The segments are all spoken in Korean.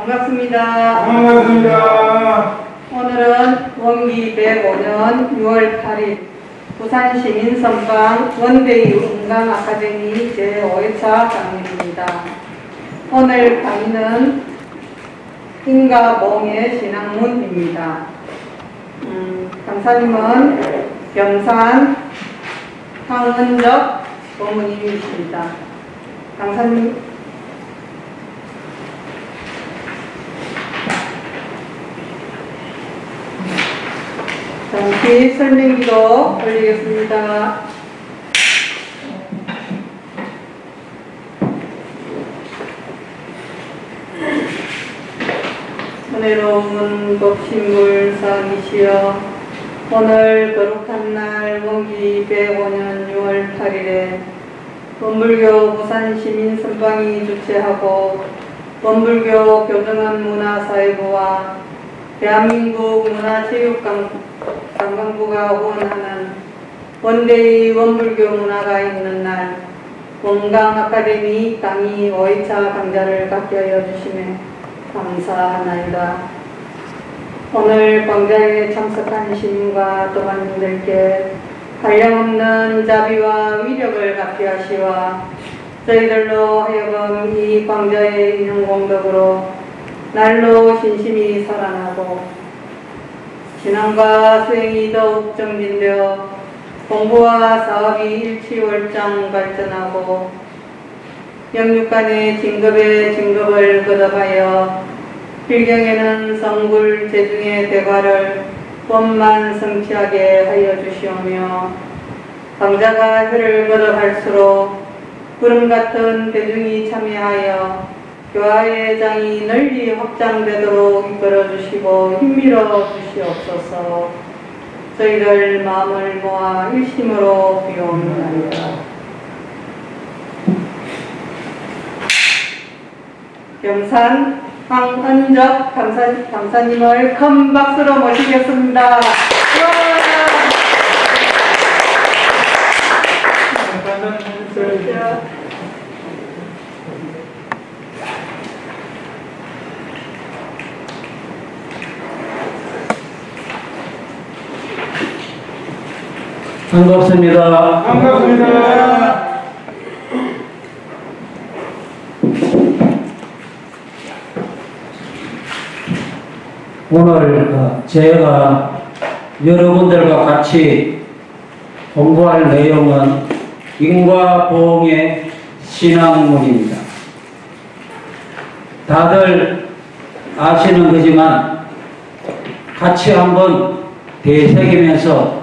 반갑습니다. 반갑습니다. 오늘은 원기 105년 6월 8일 부산시민선방 원데이 은강아카데미 제5회차 강의입니다. 오늘 강의는 인가봉의 신앙문입니다. 강사님은 병산 황은적 고문님이십니다. 강사님 잠시 설명기도 올리겠습니다. 은혜로운 복신물상이시여 오늘 거룩한 날 원기 105년 6월 8일에 원불교 부산시민선방이 주최하고 원불교 교정원 문화사회부와 대한민국 문화체육관광부가 후원하는 원데이 원불교 문화가 있는 날 원강 아카데미 강의 5회차 강좌를 갖게 하여 주심에 감사하나이다. 오늘 강좌에 참석한 시민과 도반님들께 한량없는 자비와 위력을 갖게 하시와 저희들로 하여금 이 강좌의 인용공덕으로 날로 신심이 살아나고 신앙과 수행이 더욱 정진되어 공부와 사업이 일치월장 발전하고 영육간의 진급을 거듭하여 필경에는 성불 제중의 대과를 원만 성취하게 하여 주시오며 강자가 혀를 거듭할수록 구름같은 대중이 참여하여 교화의 장이 널리 확장되도록 이끌어주시고 힘밀어 주시옵소서. 저희들 마음을 모아 일심으로 비옵나이다. 병산 황은적 강사님을 큰 박수로 모시겠습니다. 반갑습니다. 반갑습니다. 오늘 제가 여러분들과 같이 공부할 내용은 인과보응의 신앙문입니다. 다들 아시는 거지만 같이 한번 되새기면서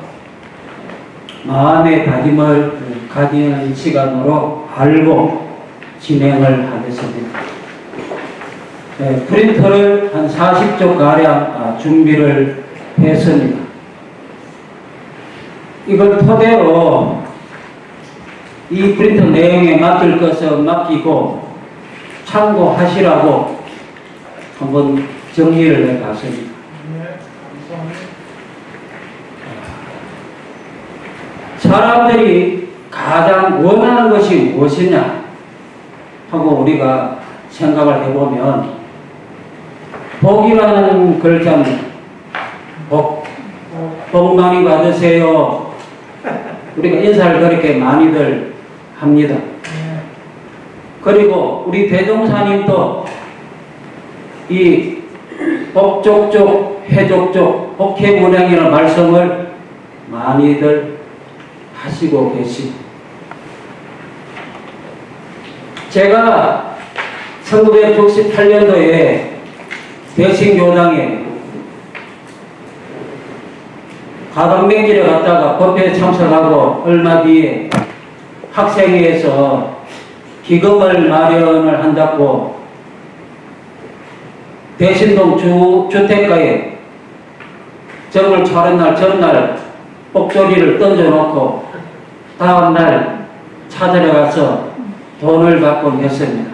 마음의 다짐을 가지는 시간으로 알고 진행을 하겠습니다. 네, 프린터를 한 40쪽가량 준비를 했습니다. 이걸 토대로 이 프린터 내용에 맡길 것을 맡기고 참고하시라고 한번 정리를 해봤습니다. 사람들이 가장 원하는 것이 무엇이냐 하고 우리가 생각을 해보면 복이라는 글자는 복 많이 받으세요. 우리가 인사를 그렇게 많이들 합니다. 그리고 우리 대종사님도 이 복족족 해족족 복해문양이라는 말씀을 많이들 하시고 계십니다. 제가 1968년도에 대신교당에 가방맹길에 갔다가 법회에 참석하고 얼마 뒤에 학생회에서 기금을 마련을 한다고 대신동 주택가에 정을 차는 날 전날 복조리를 던져놓고 다음날 찾으러 가서 돈을 받곤 했습니다.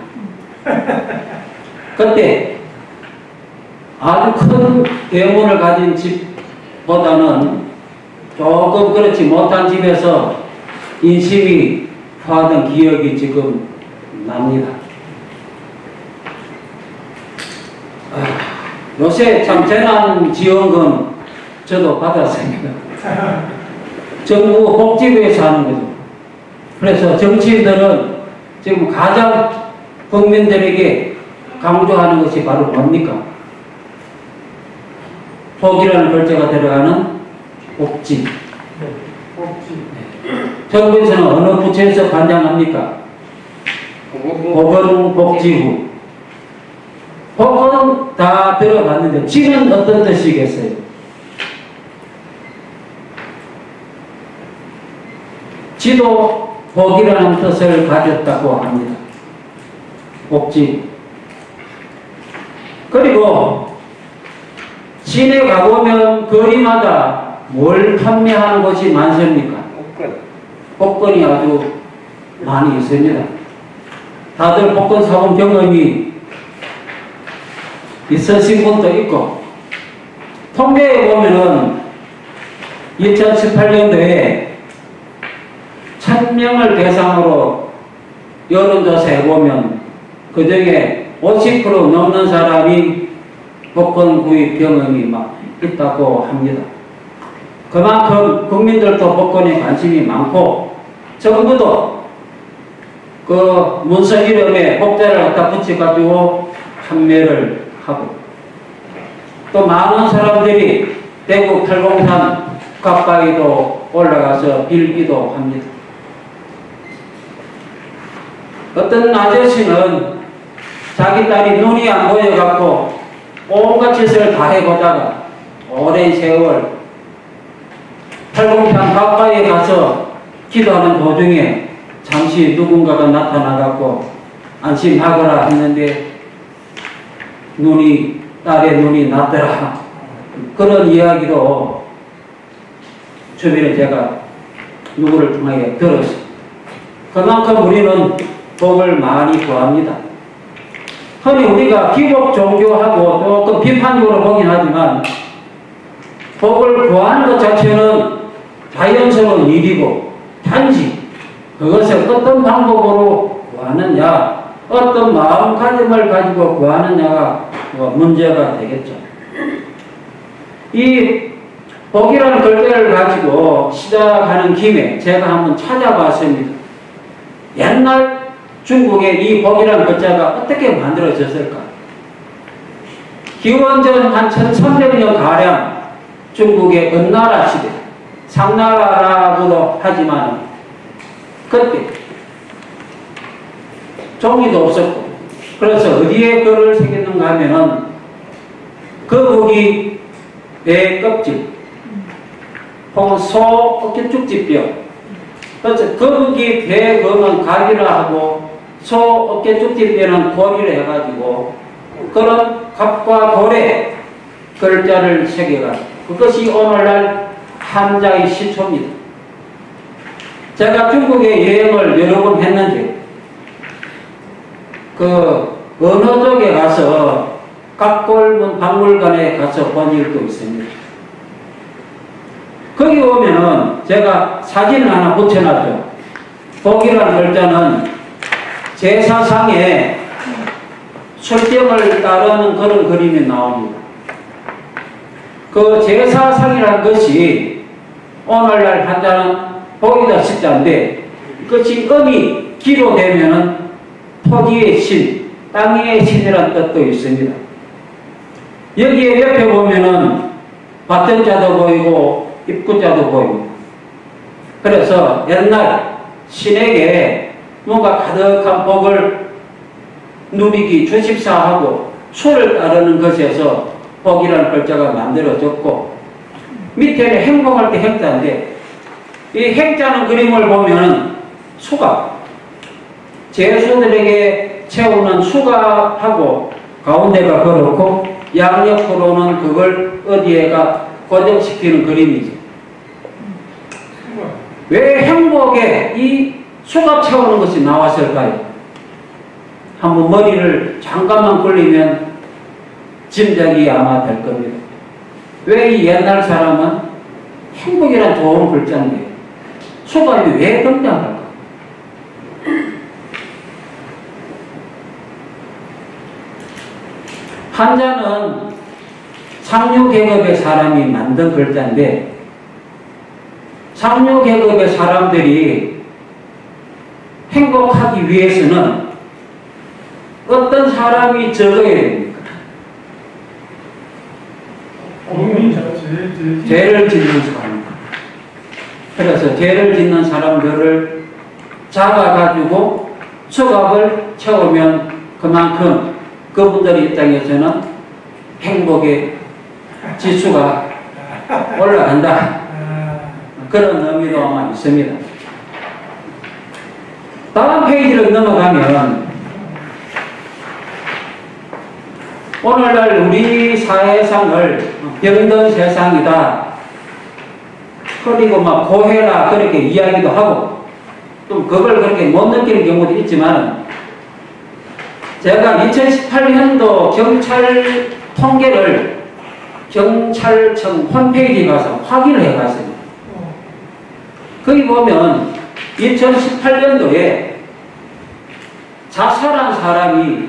그때 아주 큰 대문을 가진 집보다는 조금 그렇지 못한 집에서 인심이 화하던 기억이 지금 납니다. 요새 참 재난지원금 저도 받았습니다. 정부 복지부에서 하는 거죠. 그래서 정치인들은 지금 가장 국민들에게 강조하는 것이 바로 뭡니까? 복이라는 글자가 들어가는 복지. 정부에서는 어느 부처에서 관장합니까? 보건복지부. 복은 다 들어봤는데 지는 어떤 뜻이겠어요? 지도 복이라는 뜻을 가졌다고 합니다. 복지. 그리고 시내 가보면 거리마다 뭘 판매하는 곳이 많습니까? 복권이 아주 많이 있습니다. 다들 복권 사본 경험이 있으신 분도 있고, 통계에 보면은 2018년도에 1000명을 대상으로 여론조사해 보면 그 중에 50% 넘는 사람이 복권 구입 경험이 막 있다고 합니다. 그만큼 국민들도 복권에 관심이 많고, 정부도 그 문서 이름에 복자를 갖다 붙여가지고 판매를 하고, 또 많은 사람들이 대구 팔공산 가까이도 올라가서 빌기도 합니다. 어떤 아저씨는 자기 딸이 눈이 안 보여갖고 온갖 짓을 다 해보다가 오랜 세월 팔공산 가까이에 가서 기도하는 도중에 잠시 누군가가 나타나갖고 안심하거라 했는데 딸의 눈이 났더라. 그런 이야기도 주변에 제가 누구를 통하여 들었어요. 그만큼 우리는 복을 많이 구합니다. 흔히 우리가 기복 종교하고 조금 비판적으로 보긴 하지만 복을 구하는 것 자체는 자연스러운 일이고, 단지 그것을 어떤 방법으로 구하느냐, 어떤 마음가짐을 가지고 구하느냐가 문제가 되겠죠. 이 복이라는 글자를 가지고 시작하는 김에 제가 한번 찾아봤습니다. 옛날 중국에 이 복이라는 글자가 어떻게 만들어졌을까? 기원전 한 1300년 가량 중국의 은나라 시대, 상나라라고도 하지만 그때 종이도 없었고, 그래서 어디에 글을 새겼는가 하면은 거북이 배 껍질, 혹은 소 어깨 쭉지뼈, 그래서 거북이 배 검은 각이라 하고 소 어깨 쭉지뼈는 고리를 해가지고 그런 갑과 고래 글자를 새겨가지고 그것이 오늘날 한자의 시초입니다. 제가 중국에 여행을 여러 번 했는데 그 어느 쪽에 가서 각골문 박물관에 가서 본 일도 있습니다. 거기 오면은 제가 사진을 하나 붙여놨죠. 복이라는 글자는 제사상에 술병을 따르는 그런 그림이 나옵니다. 그 제사상이라는 것이 오늘날 한자는 복이다 십자인데, 그것이 음이 기로 되면은 토지의 신, 땅의 신이라는 뜻도 있습니다. 여기에 옆에 보면은 받던 자도 보이고 입구자도 보입니다. 그래서 옛날 신에게 뭔가 가득한 복을 누리기 주십사하고 수를 따르는 것에서 복이라는 글자가 만들어졌고, 밑에는 행복할 때 행자인데, 이 행자는 그림을 보면 수갑, 제수들에게 채우는 수갑하고 가운데가 그렇고 양옆으로는 그걸 어디에가 고정시키는 그림이죠. 왜 행복에 이 수갑 채우는 것이 나왔을까요? 한번 머리를 잠깐만 굴리면 짐작이 아마 될 겁니다. 왜 이 옛날 사람은 행복이란 좋은 글자인데 수갑이 왜 등장할까? 한자는 상류계급의 사람이 만든 글자인데, 상류계급의 사람들이 행복하기 위해서는 어떤 사람이 적어야 됩니까? 죄를 짓는 사람. 그래서 죄를 짓는 사람들을 잡아가지고 수갑을 채우면 그만큼 그분들 입장에서는 행복의 지수가 올라간다. 그런 의미도 아마 있습니다. 다음 페이지로 넘어가면 오늘날 우리 사회상을 병든 세상이다. 그리고 막 고해라 그렇게 이야기도 하고 또 그걸 그렇게 못 느끼는 경우도 있지만 제가 2018년도 경찰 통계를 경찰청 홈페이지에 가서 확인을 해봤습니다. 거기 보면 2018년도에 자살한 사람이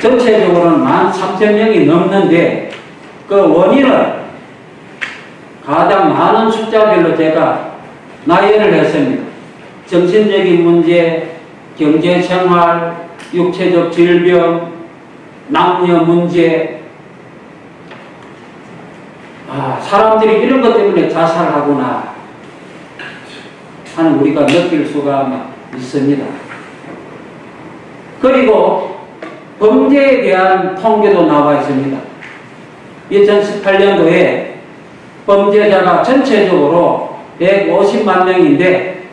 전체적으로는 13,000명이 넘는데 그 원인을 가장 많은 숫자별로 제가 나열을 했습니다. 정신적인 문제, 경제생활, 육체적 질병, 남녀 문제. 사람들이 이런 것 때문에 자살하구나 하는 우리가 느낄 수가 있습니다. 그리고 범죄에 대한 통계도 나와 있습니다. 2018년도에 범죄자가 전체적으로 150만 명인데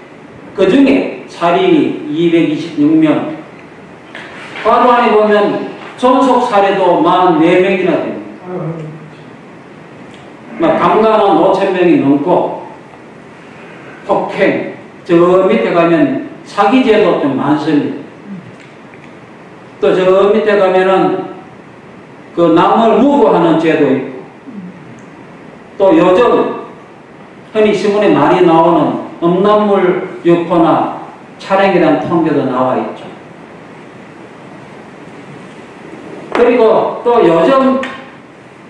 그 중에 살인이 226명, 바로 안에 보면 존속 살해도 44명이나 됩니다. 강간은 5,000명이 넘고 폭행, 저 밑에 가면 사기죄도 좀 많습니다. 또 저 밑에 가면은 그 남을 무고하는 죄도 있고 또 요즘 흔히 신문에 많이 나오는 음란물 유포나 촬영에 대한 통계도 나와 있죠. 그리고 또 요즘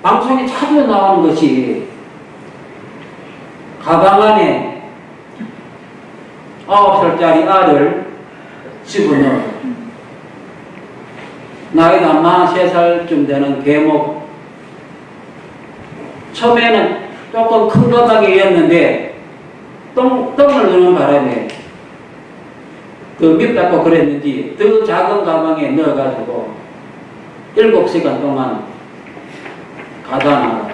방송에 자주 나오는 것이 가방 안에 9살짜리 아를 집어넣어 나이가 아마 3살쯤 되는 계목, 처음에는 조금 큰 가방이었는데 똥을 넣는 바람에 그 밉다고 그랬는지 더 작은 가방에 넣어가지고 7시간 동안 가다가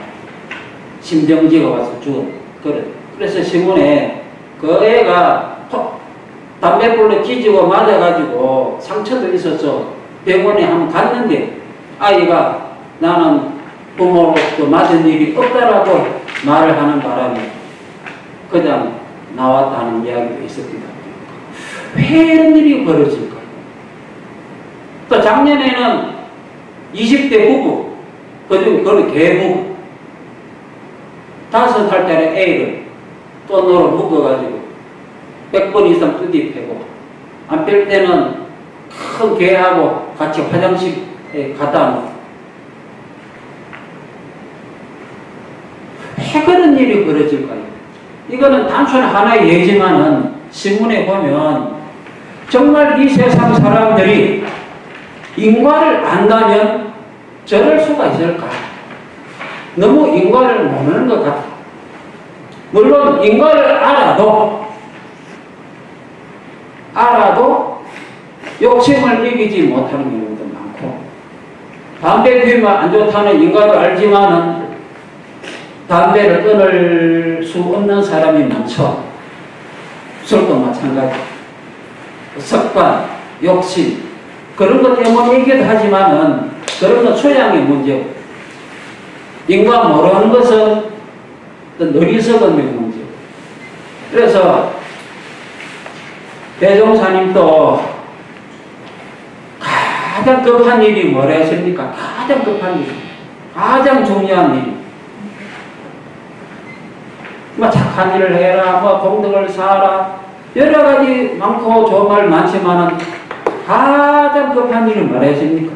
심정지가 와서 죽었. 그래서 신문에 그 애가 담배불로 찢고 맞아가지고 상처도 있어서 병원에 한번 갔는데 아이가 나는 부모로부터 맞은 일이 없다라고 말을 하는 바람에 그냥 나왔다는 이야기도 있습니다. 왜 이런 일이 벌어질까요? 또 작년에는 20대 부부, 그중 그런 개부부 5살짜리 애를 돈으로 묶어가지고 100번 이상 뜯이패고 안 뺄 때는 큰 개하고 같이 화장실에 갖다 놓고 왜 그런 일이 벌어질까요? 이거는 단순 하나의 예지만은 신문에 보면 정말 이 세상 사람들이 인과를 안다면 저럴 수가 있을까? 너무 인과를 모르는 것 같아. 물론 인과를 알아도 욕심을 이기지 못하는 경우도 많고 담배 피우면 안 좋다는 인과도 알지만은 담배를 끊을 수 없는 사람이 많죠. 술도 마찬가지. 습관, 욕심 그런 것 때문이기도 하지만은 그런 건 소양의 문제고 인과 모르는 것은 어리석음의 문제고. 그래서 대종사님도 가장 급한 일이 뭐라 했습니까? 가장 급한 일, 가장 중요한 일. 착한 일을 해라, 공덕을 쌓아라, 여러 가지 많고 좋은 말 많지만은 가장 급한 일은 뭐라 했습니까?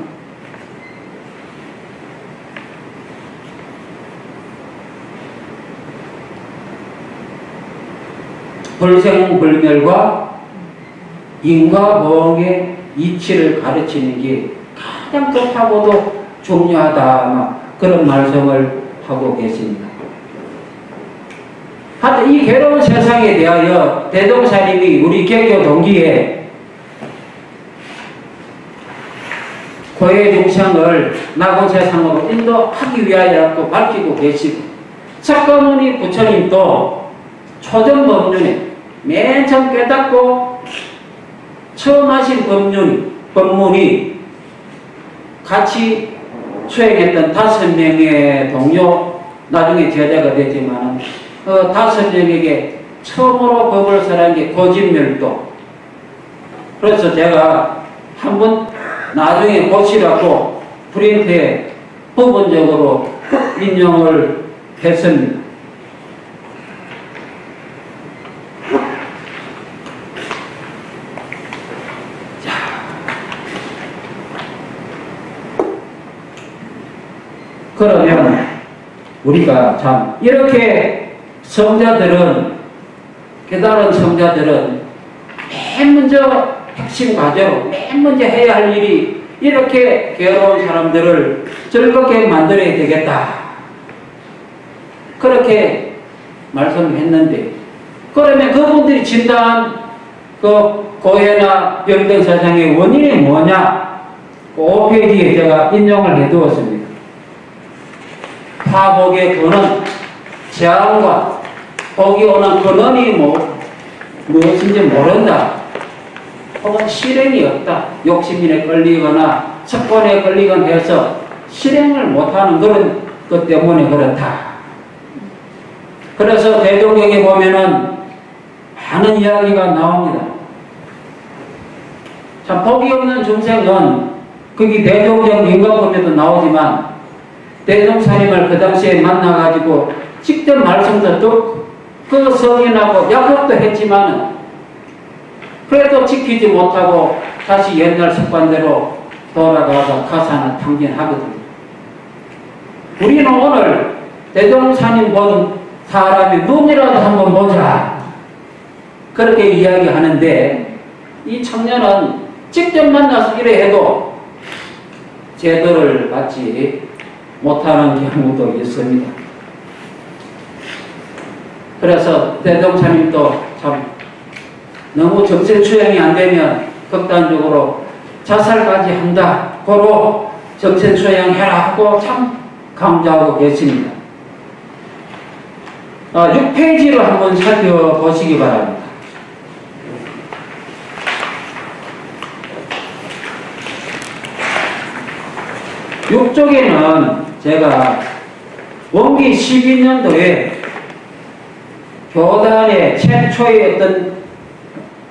불생불멸과 인과보응의 이치를 가르치는 게 가장 뜻하고도 중요하다. 그런 말씀을 하고 계십니다. 하여튼 이 괴로운 세상에 대하여 대종사님이 우리 개교 동기에 고해 중생을 낙원 세상으로 인도하기 위하여 또 밝히고 계시고, 석가모니 부처님도 초전법륜에 맨 처음 깨닫고 처음 하신 법문이 같이 수행했던 5명의 동료, 나중에 제자가 되지만 5명에게 처음으로 법을 설한 게 고진멸도. 그래서 제가 한번 나중에 보시라고 프린트에 부분적으로 인용을 했습니다. 그러면 우리가 참 이렇게 성자들은, 깨달은 성자들은 맨 먼저 핵심 과제로 맨 먼저 해야 할 일이 이렇게 괴로운 사람들을 즐겁게 만들어야 되겠다, 그렇게 말씀을 했는데, 그러면 그분들이 진단한 그 고해나 병든 세상의 원인이 뭐냐? 5페이지에 제가 인용을 해두었습니다. 파복의 근원, 재앙과 복이 오는 근원이 무엇인지 모른다. 혹은 실행이 없다. 욕심에 걸리거나 습관에 걸리거나 해서 실행을 못하는 그런 것 때문에 그렇다. 그래서 대종경에 보면은 많은 이야기가 나옵니다. 참 복이 없는 중생은 거기 대종경 인과법에도 나오지만 대종사님을 그 당시에 만나가지고 직접 말씀도 듣고 그 성인하고 약속도 했지만은 그래도 지키지 못하고 다시 옛날 습관대로 돌아가서 가사는 탕진하거든요. 우리는 오늘 대종사님 본 사람이 눈이라도 한번 보자, 그렇게 이야기하는데, 이 청년은 직접 만나서 이래 해도 제도를 받지 못하는 경우도 있습니다. 그래서 대종사님도 참 너무 정신 수양이 안 되면 극단적으로 자살까지 한다, 고로 정신 수양해라 하고 참 강조하고 계십니다. 6페이지로 한번 살펴보시기 바랍니다. 6쪽에는 제가 원기 12년도에 교단의 최초의 어떤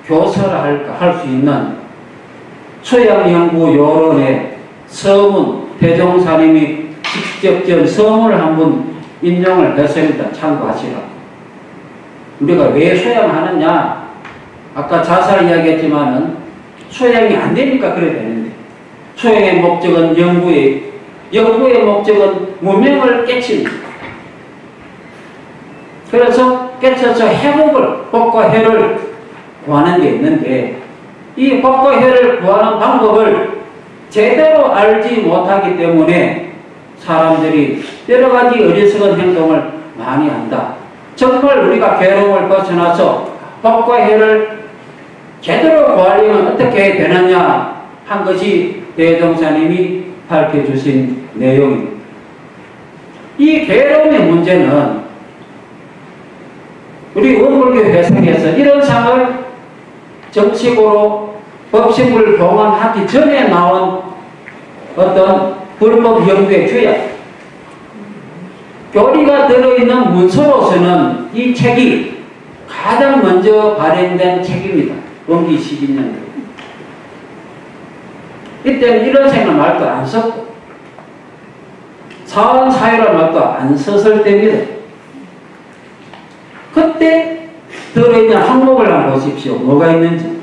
교설을 할 수 있는 수양연구요론의 서문, 대종사님이 직접 지은 서문을 한번 인용을 했습니다. 참고하시라고. 우리가 왜 수양하느냐? 아까 자살 이야기했지만은 수양이 안 되니까 그래야 되는데, 수양의 목적은 연구의 목적은 문명을 깨칩니다. 그래서 깨쳐서 회복을, 복과 해를 구하는 게 있는데, 이 복과 해를 구하는 방법을 제대로 알지 못하기 때문에 사람들이 여러 가지 어리석은 행동을 많이 한다. 정말 우리가 괴로움을 벗어나서 복과 해를 제대로 구하려면 어떻게 해야 되느냐 한 것이 대종사님이 밝혀주신 내용입니다. 이 괴로움의 문제는 우리 원불교 회상에서 이런 상을 정식으로 법신을 동원하기 전에 나온 어떤 불법 연구의 죄야. 교리가 들어있는 문서로서는 이 책이 가장 먼저 발행된 책입니다. 원기 12년도. 이때는 이런 생각 말도 안 썼고, 사원사회란 말도 안 썼을 때입니다. 그때 들어있는 항목을 한번 보십시오. 뭐가 있는지.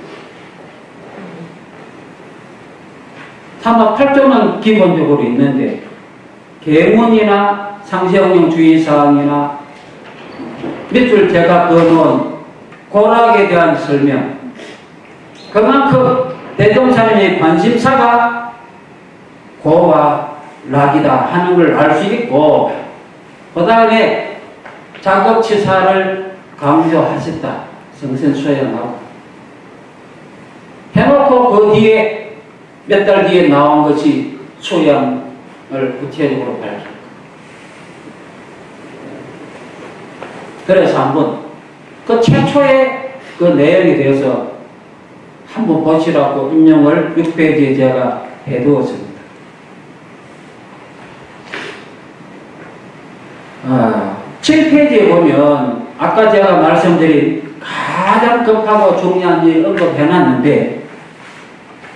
3화 8조는 기본적으로 있는데, 계문이나 상세형용 주의사항이나 밑줄 제가 그어놓은 고락에 대한 설명. 그만큼 대종사님의 관심사가 고와 락이다 하는 걸 알 수 있고, 그 다음에 작업치사를 강조하셨다. 성선수양하고. 해놓고 그 뒤에 몇 달 뒤에 나온 것이 수양을 구체적으로 밝힌다. 그래서 한번 그 최초의 그 내용에 대해서 한번 보시라고 인용을 6페이지에 제가 해두었습니다. 7페이지에 보면 아까 제가 말씀드린 가장 급하고 중요한 일 언급해놨는데,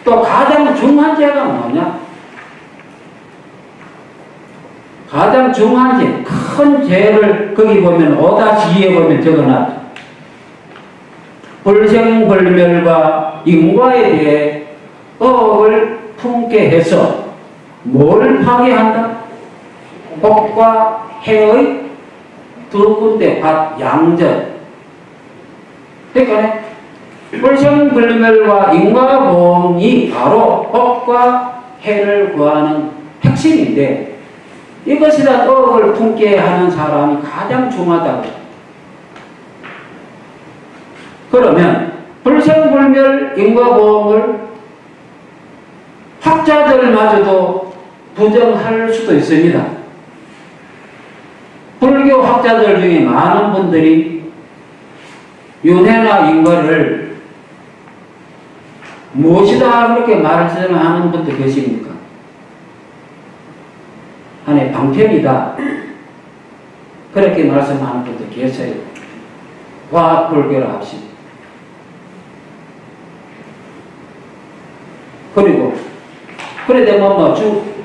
또 가장 중요한 죄가 뭐냐? 가장 중요한 죄, 큰 죄를 거기 보면 5-2에 보면 적어놨죠. 불생불멸과 인과에 대해 의혹을 품게 해서 뭘 파괴한다? 복과 해의 두 군데 밭 양전. 그러니까 불생불멸과 인과보험이 바로 복과 해를 구하는 핵심인데, 이것이다 의혹을 품게 하는 사람이 가장 중요하다고. 그러면 불생불멸 인과보험을 학자들마저도 부정할 수도 있습니다. 불교 학자들 중에 많은 분들이 윤회나 인과를 무엇이다 그렇게 말씀하는 분들 계십니까? 하나의 방편이다 그렇게 말씀하는 분들 계세요. 과학불교를 합시다. 그리고 그래 되면 뭐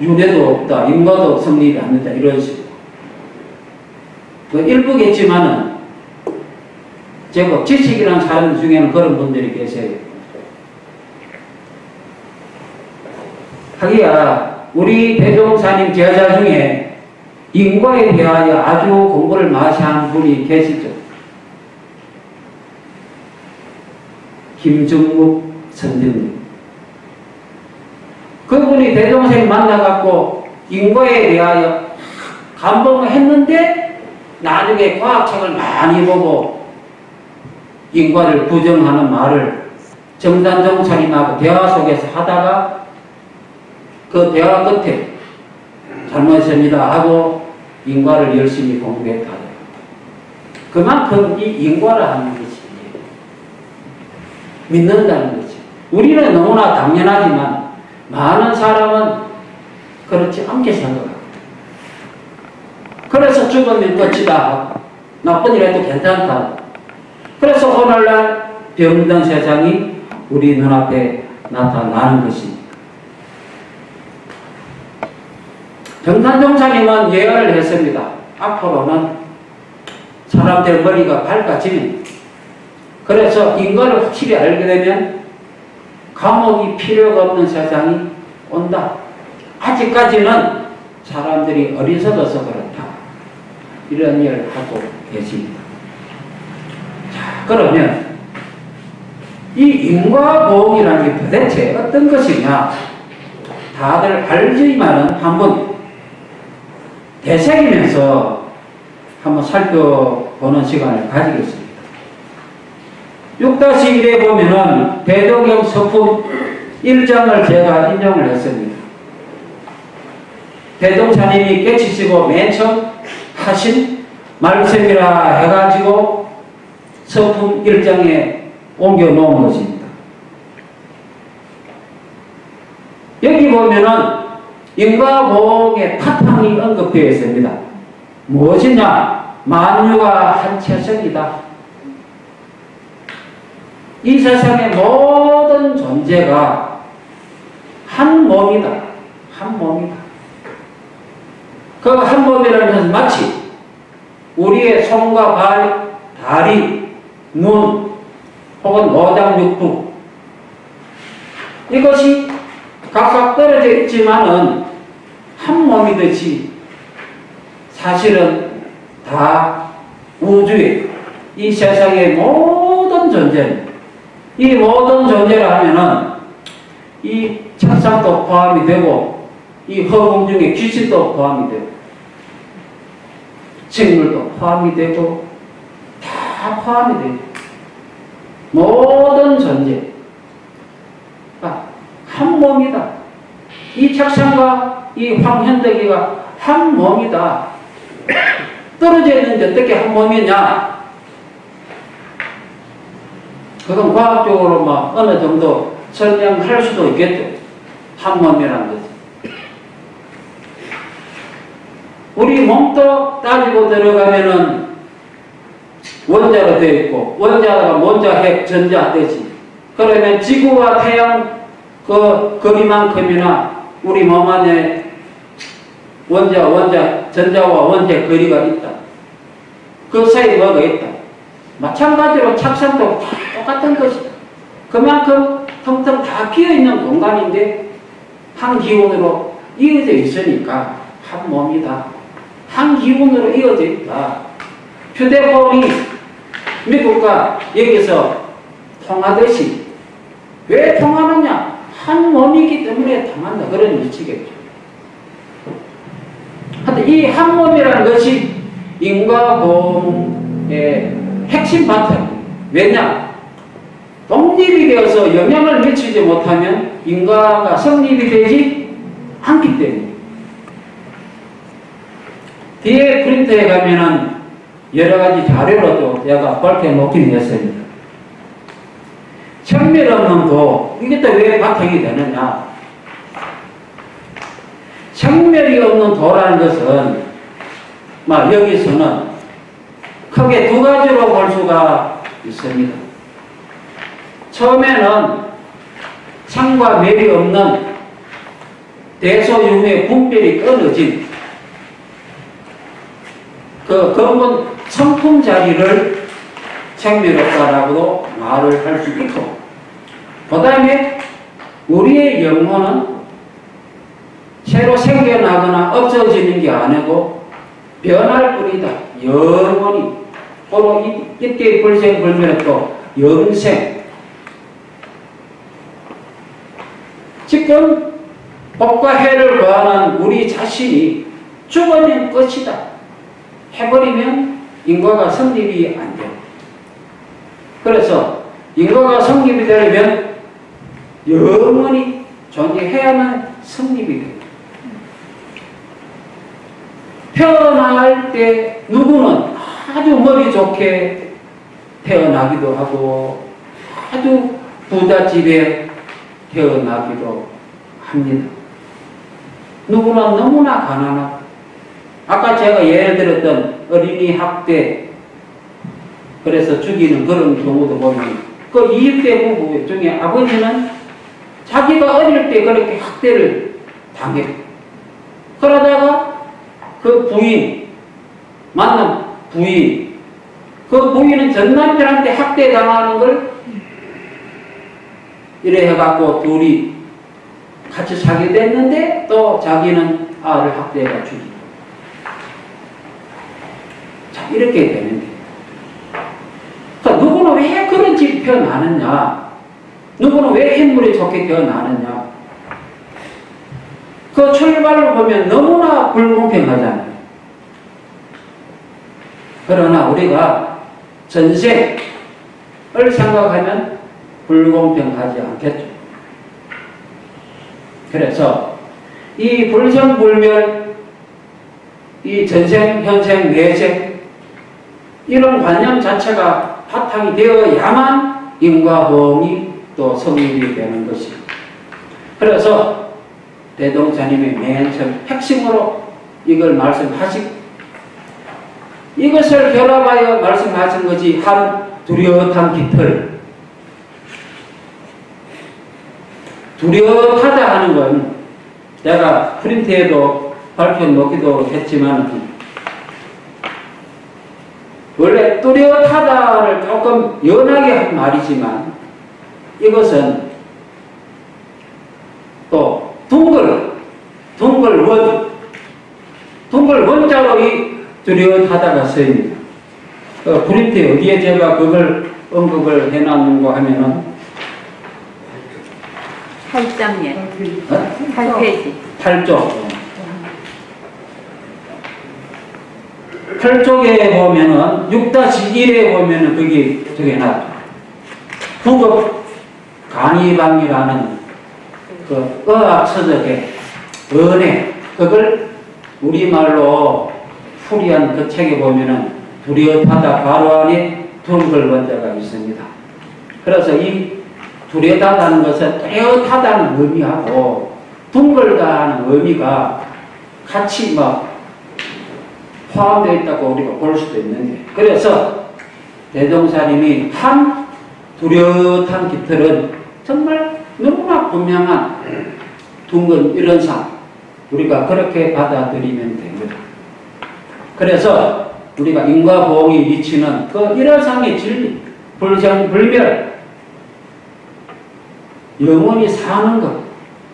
윤회도 없다, 인과도 성립이 안 된다 이런 식으로 뭐 일부겠지만은 제가 지식이라는 사람 중에는 그런 분들이 계세요. 하기야 우리 대종사님 제자 중에 인과에 대하여 아주 공부를 마시한 분이 계시죠. 김중묵 선생님. 그분이 대종사님 만나갖고 인과에 대하여 감동을 했는데 나중에 과학책을 많이 보고 인과를 부정하는 말을 정단정사님하고 대화 속에서 하다가 그 대화 끝에 잘못했습니다 하고 인과를 열심히 공부했다. 그만큼 이 인과를 하는 것이 믿는다는 거지. 우리는 너무나 당연하지만 많은 사람은 그렇지 않게 생각합니다. 그래서 죽으면 끝이다. 나쁜 일 해도 괜찮다. 그래서 오늘날 병든 세상이 우리 눈앞에 나타나는 것입니다. 정탄종사님은 예언을 했습니다. 앞으로는 사람들 머리가 밝아지면, 그래서 인과를 확실히 알게 되면 감옥이 필요가 없는 세상이 온다. 아직까지는 사람들이 어리석어서 그렇다. 이런 일을 하고 계십니다. 자, 그러면 이 인과보험이라는 게 도대체 어떤 것이냐? 다들 알지만은 한번 되새기면서 한번 살펴보는 시간을 가지겠습니다. 6-1에 보면은 대동경 서품 1장을 제가 인용을 했습니다. 대종사님이 깨치시고 맨 처음 하신 말씀이라 해가지고 서품 1장에 옮겨 놓은 것입니다. 여기 보면은 인과보험의 파탕이 언급되어 있습니다. 무엇이냐? 만유가 한 채성이다. 이 세상의 모든 존재가 한 몸이다. 한 몸이다. 그 한 몸이라는 것은 마치 우리의 손과 발, 다리, 눈 혹은 오장육부 이것이 각각 떨어져 있지만은 한 몸이듯이 사실은 다 우주에 이 세상의 모든 존재. 이 모든 존재를 하면은 이 착상도 포함이 되고 이 허공 중에 귀신도 포함이 되고 식물도 포함이 되고 다 포함이 되고 모든 존재가 한 몸이다. 이 착상과 이 황현덕이가 한 몸이다. 떨어져 있는데 어떻게 한 몸이냐? 그건 과학적으로 막 어느 정도 설명할 수도 있겠죠. 한 몸이라는 거지. 우리 몸도 따지고 들어가면은 원자로 되어 있고, 원자가 원자, 핵, 전자 되지. 그러면 지구와 태양 그 거리만큼이나 우리 몸 안에 전자와 원자의 거리가 있다. 그 사이에 뭐가 있다. 마찬가지로 착상도 다 똑같은 것이다. 그만큼 텅텅 다 비어있는 공간인데 한 기운으로 이어져 있으니까 한 몸이다. 한 기운으로 이어져 있다. 휴대폰이 미국과 여기서 통하듯이 왜 통하느냐? 한 몸이기 때문에 통한다. 그런 일치겠죠. 하여튼 이 한 몸이라는 것이 인과공의 핵심 바탕. 왜냐? 독립이 되어서 영향을 미치지 못하면 인과가 성립이 되지 않기 때문에. 뒤에 프린터에 가면은 여러 가지 자료로도 제가 밝혀놓긴 했습니다. 청멸 없는 도, 이게 또 왜 바탕이 되느냐? 청멸이 없는 도라는 것은, 여기서는 크게 두 가지로 볼 수가 있습니다. 처음에는 창과 멸이 없는 대소유무의 분별이 끊어진 그 근본 성품 자리를 청멸없다라고도 말을 할 수 있고, 그 다음에 우리의 영혼은 새로 생겨나거나 없어지는 게 아니고 변할 뿐이다. 영원히 바로 이때 불생불멸의 또 영생. 지금 복과 해를 구하는 우리 자신이 죽어낸 것이다. 해버리면 인과가 성립이 안 돼요. 그래서 인과가 성립이 되려면 영원히 존재해야만 성립이 돼요. 태어날 때 누구는 아주 머리 좋게 태어나기도 하고 아주 부잣집에 태어나기도 합니다. 누구는 너무나 가난하고, 아까 제가 예를 들었던 어린이 학대, 그래서 죽이는 그런 경우도 보면 그 20대 부부 중에 아버지는 자기가 어릴 때 그렇게 학대를 당했고, 그러다가 그 부인, 만난 부인, 그 부인은 전 남편한테 학대 당하는 걸 이래 해갖고 둘이 같이 살게 됐는데 또 자기는 아를 학대해가 죽이고. 자, 이렇게 되는데. 그러니까 누구는 왜 그런 집이 태어나느냐? 누구는 왜 인물이 좋게 태어나느냐? 그 출발을 보면 너무나 불공평하잖아요. 그러나 우리가 전생을 생각하면 불공평하지 않겠죠. 그래서 이 불생불멸, 이 전생, 현생, 내생, 이런 관념 자체가 바탕이 되어야만 인과보험이 또 성립이 되는 것입니다. 그래서 대동자님의 맨 처음 핵심으로 이걸 말씀하시고, 이것을 결합하여 말씀하신 것이 한 두려탄 깃털. 두려하다 하는 건 내가 프린트에도 밝혀놓기도 했지만, 원래 뚜렷하다를 조금 연하게 한 말이지만 이것은 또 둥글 원자로 이 뚜렷하다가 쓰입니다. 프린트에 어디에 제가 그걸 언급을 해놨는고 하면은 8장에 어? 8페이지 8쪽. 8쪽에 보면은 6-1에 보면은 거기 저기 나 후급 강의방이라는 그 의학서적의 은혜, 그걸 우리말로 풀이한 그 책에 보면은 두려하다 바로 안에 둥글번자가 있습니다. 그래서 이 두려하다는 것은 뚜렷하다는 의미하고 둥글다는 의미가 같이 막 포함되어 있다고 우리가 볼 수도 있는데, 그래서 대종사님이 한 두렷한 깃털은 정말 너무나 분명한 둥근 이런 상, 우리가 그렇게 받아들이면 됩니다. 그래서 우리가 인과 보응이 미치는 그 일화상의 진리, 불정불멸, 영원히 사는 것,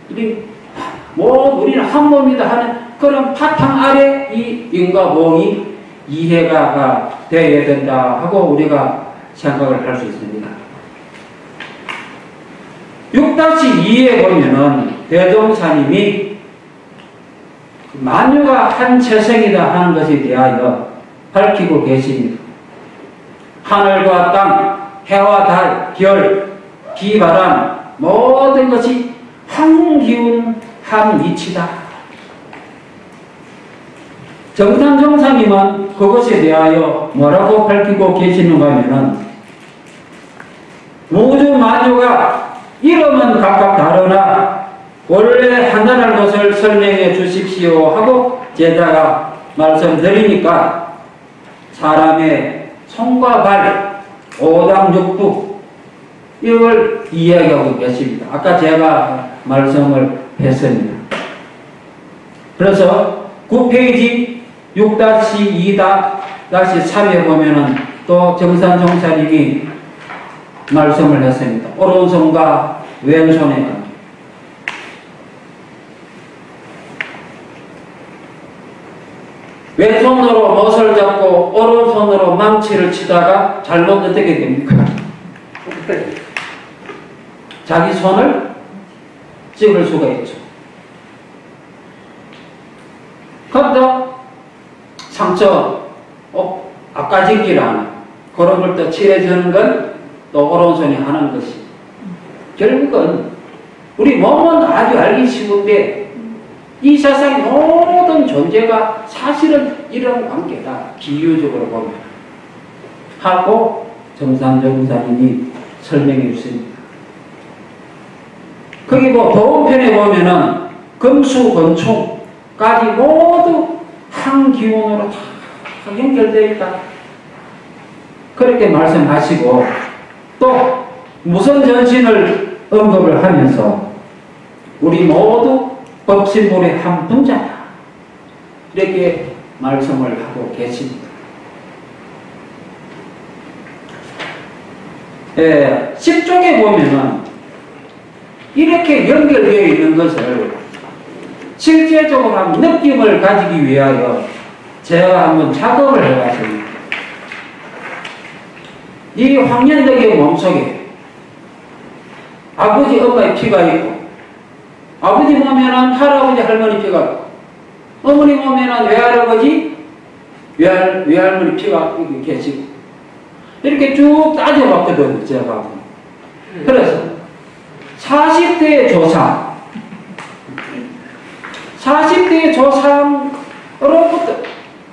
우리는 한 몸이다 하는 그런 바탕 아래 이 인과 보응이 이해가 되어야 된다 하고 우리가 생각을 할 수 있습니다. 6-2에 보면은 대종사님이 만유가 한 체성이다 하는 것에 대하여 밝히고 계십니다. 하늘과 땅, 해와 달, 별, 비바람 모든 것이 한 기운 한 이치다. 정산정사님은 그것에 대하여 뭐라고 밝히고 계시는가 하면은 우주 만유가 이름은 각각 다르나 원래 하나라는 것을 설명해 주십시오 하고 제자가 말씀드리니까 사람의 손과 발, 오장육부 이걸 이야기하고 계십니다. 아까 제가 말씀을 했습니다. 그래서 9페이지 6-2-3에 보면은 또 정산정사님이 말씀을 했습니다. 오른손과 왼손의 관계. 왼손으로 못을 잡고 오른손으로 망치를 치다가 잘못 어떻게 됩니까? 자기 손을 찍을 수가 있죠. 그런데 상처, 아까짓기라는 그런 걸 또 칠해주는 건 또 오른손이 하는 것이. 결국은 우리 몸은 아주 알기 쉬운데 이 세상의 모든 존재가 사실은 이런 관계다. 비유적으로 보면. 하고 정산정사님이 설명해 주십니다. 거기 뭐 도움편에 보면은 금수건충까지 모두 한 기운으로 다 연결되어 있다. 그렇게 말씀하시고 또 무선 전신을 언급을 하면서 우리 모두 법신물의 한 분자다. 이렇게 말씀을 하고 계십니다. 10쪽에 보면은 이렇게 연결되어 있는 것을 실제적으로 한 느낌을 가지기 위하여 제가 한번 작업을 해봤습니다. 이 황년덕의 몸속에 아버지, 엄마의 피가 있고, 아버지 몸에는 할아버지, 할머니 피가 있고, 어머니 몸에는 외할아버지, 외할머니 피가 계시고, 이렇게 쭉 따져봤거든요, 제가. 그래서 40대의 조상, 40대의 조상으로부터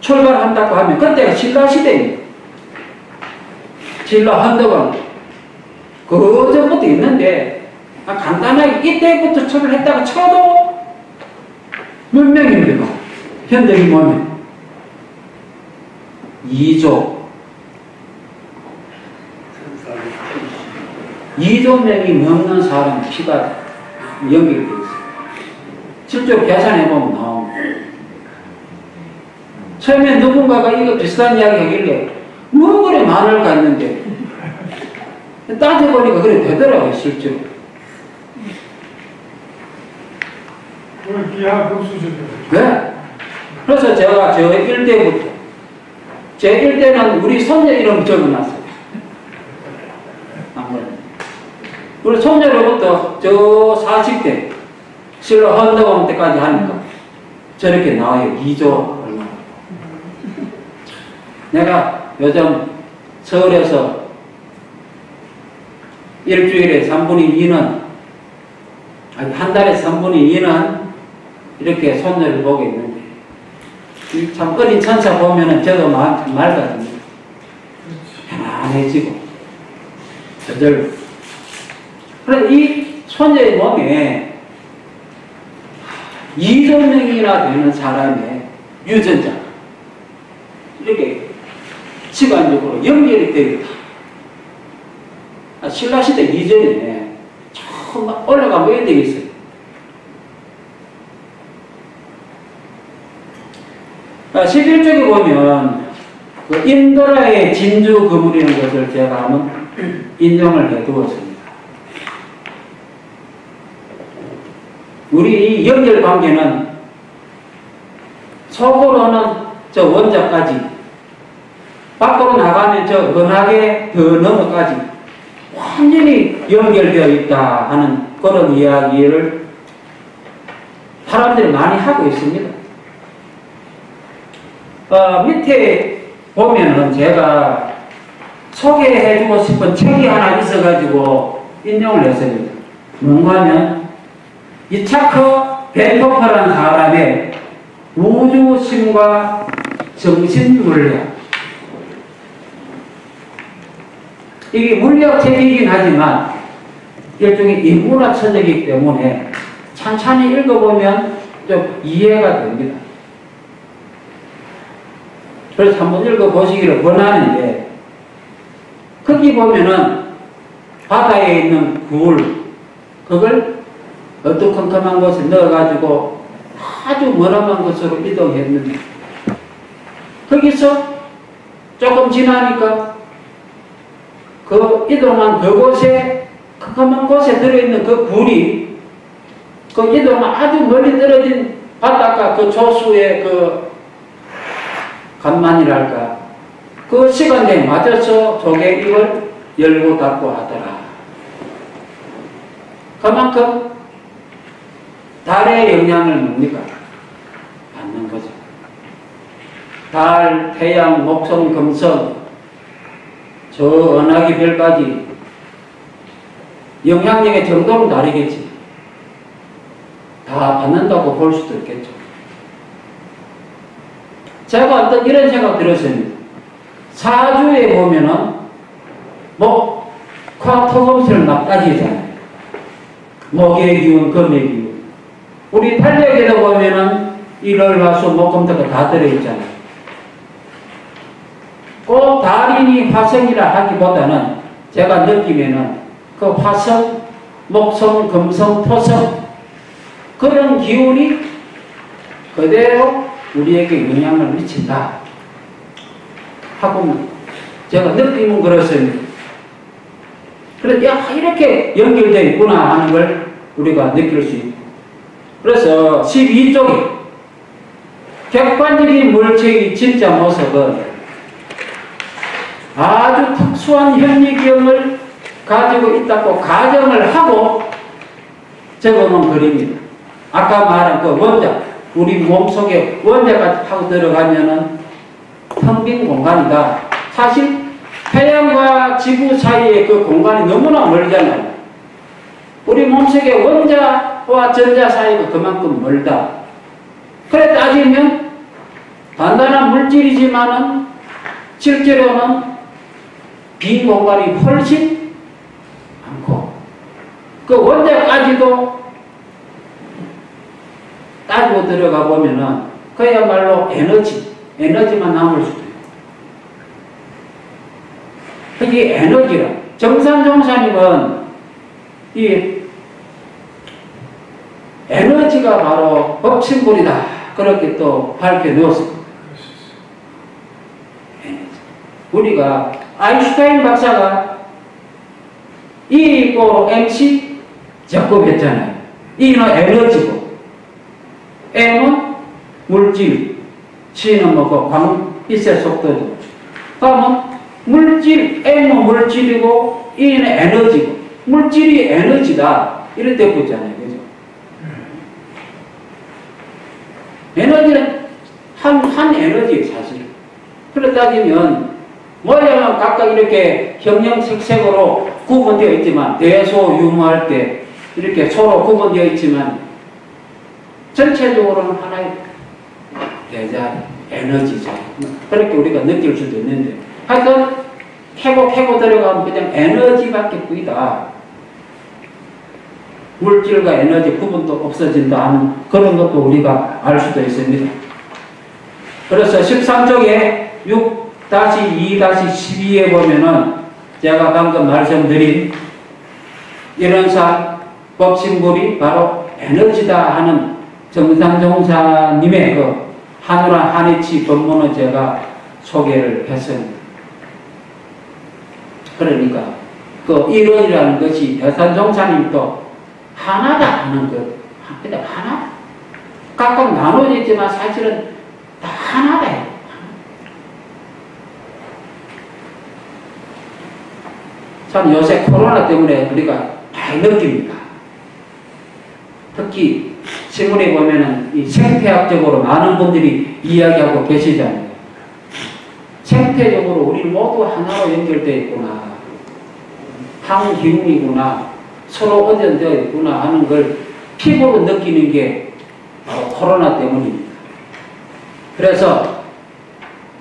출발한다고 하면 그때가 신라시대입니다. 신라 헌덕은 그 전부터 있는데 간단하게 이때부터 출발했다고 쳐도 몇 명입니까? 현대인 몸에 2조 명이 넘는 사람 피가 연결되어 있어요. 실제로 계산해보면 나옵니다. 처음에 누군가가 이거 비슷한 이야기 하길래 뭐 그래 많을 갔는데 따져보니까 그래 되더라고요, 실제로. 네. 그래서 제가 저 1대부터 제 1대는 우리 손녀 이름 적어놨어요. 우리 손녀로부터 저 40대, 실로 헌덕원 때까지 하니까 저렇게 나와요. 2조 얼마. 내가 요즘 서울에서 일주일에 3분의 2는, 아니, 한 달에 3분의 2는 이렇게 손녀를 보고 있는데, 참 어린 천사 보면은 저도 맑아집니다. 편안해지고, 저절로. 그래서 이 손녀의 몸에 2조 명이나 되는 사람의 유전자, 이렇게 시간적으로 연결이 되어 있다. 신라시대 이전에 처음 올라가면 왜 되겠어요? 아, 11쪽에 보면 그 인도라의 진주 그물이라는 것을 제가 한번 인용을 해 두었습니다. 우리 이 연결 관계는 속으로는 저 원자까지, 밖으로 나가면 저 은하계 더 너머까지 완전히 연결되어 있다 하는 그런 이야기를 사람들이 많이 하고 있습니다. 밑에 보면은 제가 소개해주고 싶은 책이 하나 있어가지고 인용을 했습니다. 뭔가 하면 이차크 벤토퍼라는 사람의 우주심과 정신물리학, 이게 물리학책이긴 하지만 일종의 인문학 서적이기 때문에 찬찬히 읽어보면 좀 이해가 됩니다. 그래서 한번 읽어보시기를 권하는데, 거기 보면은 바다에 있는 굴, 그걸 어두컴컴한 곳에 넣어가지고 아주 머나먼 곳으로 이동했는데, 거기서 조금 지나니까 그 이동한 그곳에, 컴컴한 곳에 들어있는 그 굴이 그 이동한 아주 멀리 떨어진 바닷가 그 조수의 그 간만이랄까, 그 시간대에 맞춰서 조개 입을 열고 닫고 하더라. 그만큼 달의 영향을 뭡니까? 받는 거죠. 달, 태양, 목성, 금성, 저 은하계 별까지 영향력의 정도는 다르겠지. 다 받는다고 볼 수도 있겠죠. 제가 어떤 이런 생각 들었습니다. 사주에 보면은 목화 토금수를 막 따지잖아요. 목의 기운, 금의 기운. 우리 달력에도 보면은 일월, 화수, 목, 금, 토가 다 들어있잖아요. 꼭 달인이 화성이라 하기보다는 제가 느끼면은 그 화성, 목성, 금성, 토성, 그런 기운이 그대로 우리에게 영향을 미친다 하고 제가 느낌은 그렇습니다. 그래서 야, 이렇게 연결되어 있구나 하는 걸 우리가 느낄 수 있고, 그래서 12쪽에 객관적인 물체의 진짜 모습은 아주 특수한 현미경을 가지고 있다고 가정을 하고 적어놓은 글입니다. 아까 말한 그 원자, 우리 몸속에 원자가 파고 들어가면은 텅 빈 공간이다. 사실 태양과 지구 사이의 그 공간이 너무나 멀잖아요. 우리 몸속에 원자와 전자 사이가 그만큼 멀다. 그래 따지면 단단한 물질이지만은 실제로는 빈 공간이 훨씬 많고, 그 원자까지도 따지고 들어가 보면은 그야말로 에너지만 남을 수도 있고. 그게 에너지라. 정산종사님은 이 에너지가 바로 법칙물이다, 그렇게 또 밝혀 놓았습니다. 우리가 아인슈타인 박사가 E = mc 제곱했잖아요. E는 에너지고 M은 물질, C는 뭐고 광빛의 속도죠. 그러면 물질, M은 물질이고 E는 에너지고 물질이 에너지다. 이럴 때 보잖아요. 그죠? 에너지는 한 에너지예요, 사실. 그렇다 따지면, 모양은 각각 이렇게 형형색색으로 구분되어 있지만, 대소유무할 때 이렇게 서로 구분되어 있지만, 전체적으로는 하나의 대자, 에너지자. 그렇게 우리가 느낄 수도 있는데, 하여튼, 캐고 들어가면 그냥 에너지밖에 보이다. 물질과 에너지 구분도 없어진다 하는 그런 것도 우리가 알 수도 있습니다. 그래서 13쪽에 6-2-12에 보면은 제가 방금 말씀드린 이런사 법신불이 바로 에너지다 하는 정산종사님의 그 한우라 한이치 법문을 제가 소개를 했습니다. 그러니까 그 이론이라는 것이 대산종사님도 하나다 하는 것, 그냥 하나. 각각 나눠져 있지만 사실은 다 하나다. 참 요새 코로나 때문에 우리가 많이 느낍니다. 특히 신문에 보면은 이 생태학적으로 많은 분들이 이야기하고 계시잖아요. 생태적으로 우리 모두 하나로 연결되어 있구나. 항기운이구나. 서로 의존되어 있구나 하는 걸 피부로 느끼는 게 바로 코로나 때문입니다. 그래서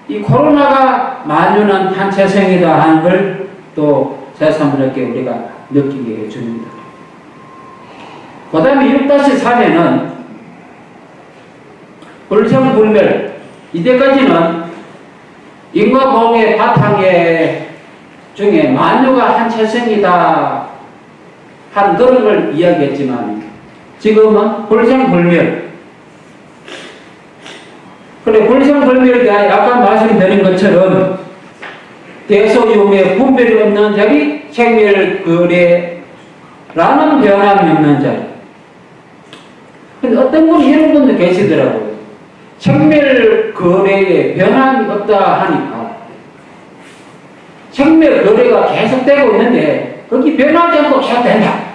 이 코로나가 만연한 한체성이다 하는 걸 또 새삼스럽게 우리가 느끼게 해줍니다. 그 다음에 6-3에는 불생불멸, 이때까지는 인과보험의 바탕에 중에 만유가 한체성이다 한 그런 걸 이야기했지만 지금은 불생불멸. 그래, 불생불멸에 대한 아까 말씀드린 것처럼 대소유무의 분별이 없는 자리, 생멸거래라는 변함이 없는 자리. 근데 어떤 분이 이런 분도 계시더라고요. 생멸거래에 변함이 없다 하니까 생멸거래가 계속되고 있는데 거기 변하지 않고 계속된다.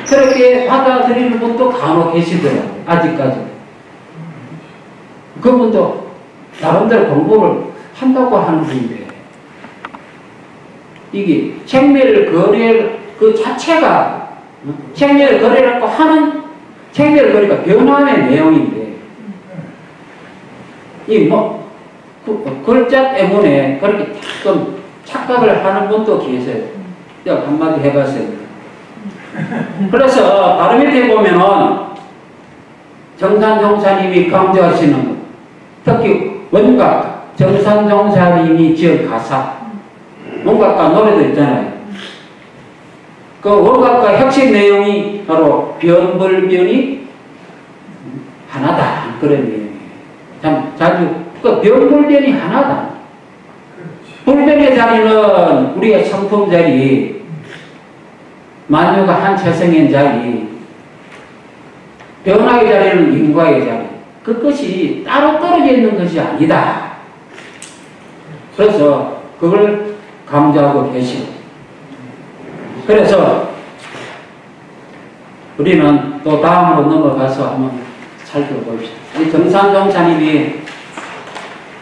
그렇게 받아들이는 분도 간혹 계시더라고요. 아직까지. 그분도 나름대로 공부를 한다고 하는 분인데 이게 생멸거래 그 자체가 생멸거래라고 하는 생멸거래가 변함의 내용인데 이 뭐 글자 때문에 그렇게 조금 착각을 하는 분도 계세요. 제가 한마디 해봤습니다. 그래서 바로 밑에 보면은 정산종사님이 강조하시는 것, 특히 원각 정산종사님이 지은 가사, 원각과 노래도 있잖아요. 그 원각과 핵심 내용이 바로 변불변이 하나다 그런 내용이에요. 참 자주 그 변불변이 하나다. 불변의 자리는 우리의 성품 자리, 만유가 한체성인 자리, 변화의 자리는 인과의 자리. 그것이 따로 떨어져 있는 것이 아니다. 그래서 그걸 강조하고 계시고. 그래서 우리는 또 다음으로 넘어가서 한번 살펴봅시다. 이 정산종사님이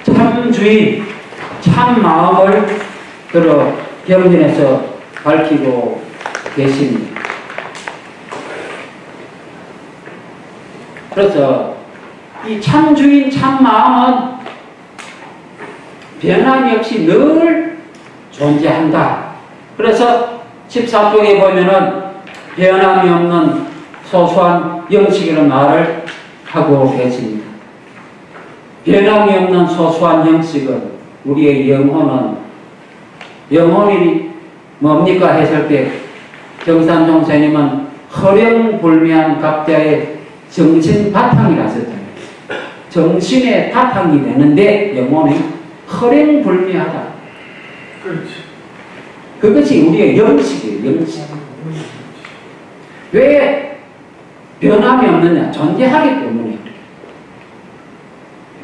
참 주인, 참 마음을 들어 경전에서 밝히고 계십니다. 그래서 이 참 주인, 참 마음은 변함이 없이 늘 존재한다. 그래서 14쪽에 보면은 변함이 없는 소소한 영식이라는 말을 하고 계십니다. 변함이 없는 소소한 영식은 우리의 영혼이 뭡니까 했을 때 정산종사님은 허령불미한 각자의 정신 바탕이라 했잖아요. 정신의 바탕이 되는데 영혼이 허령불미하다. 그렇지. 그것이 우리의 영식이에요. 영식. 왜 변함이 없느냐? 존재하기 때문에.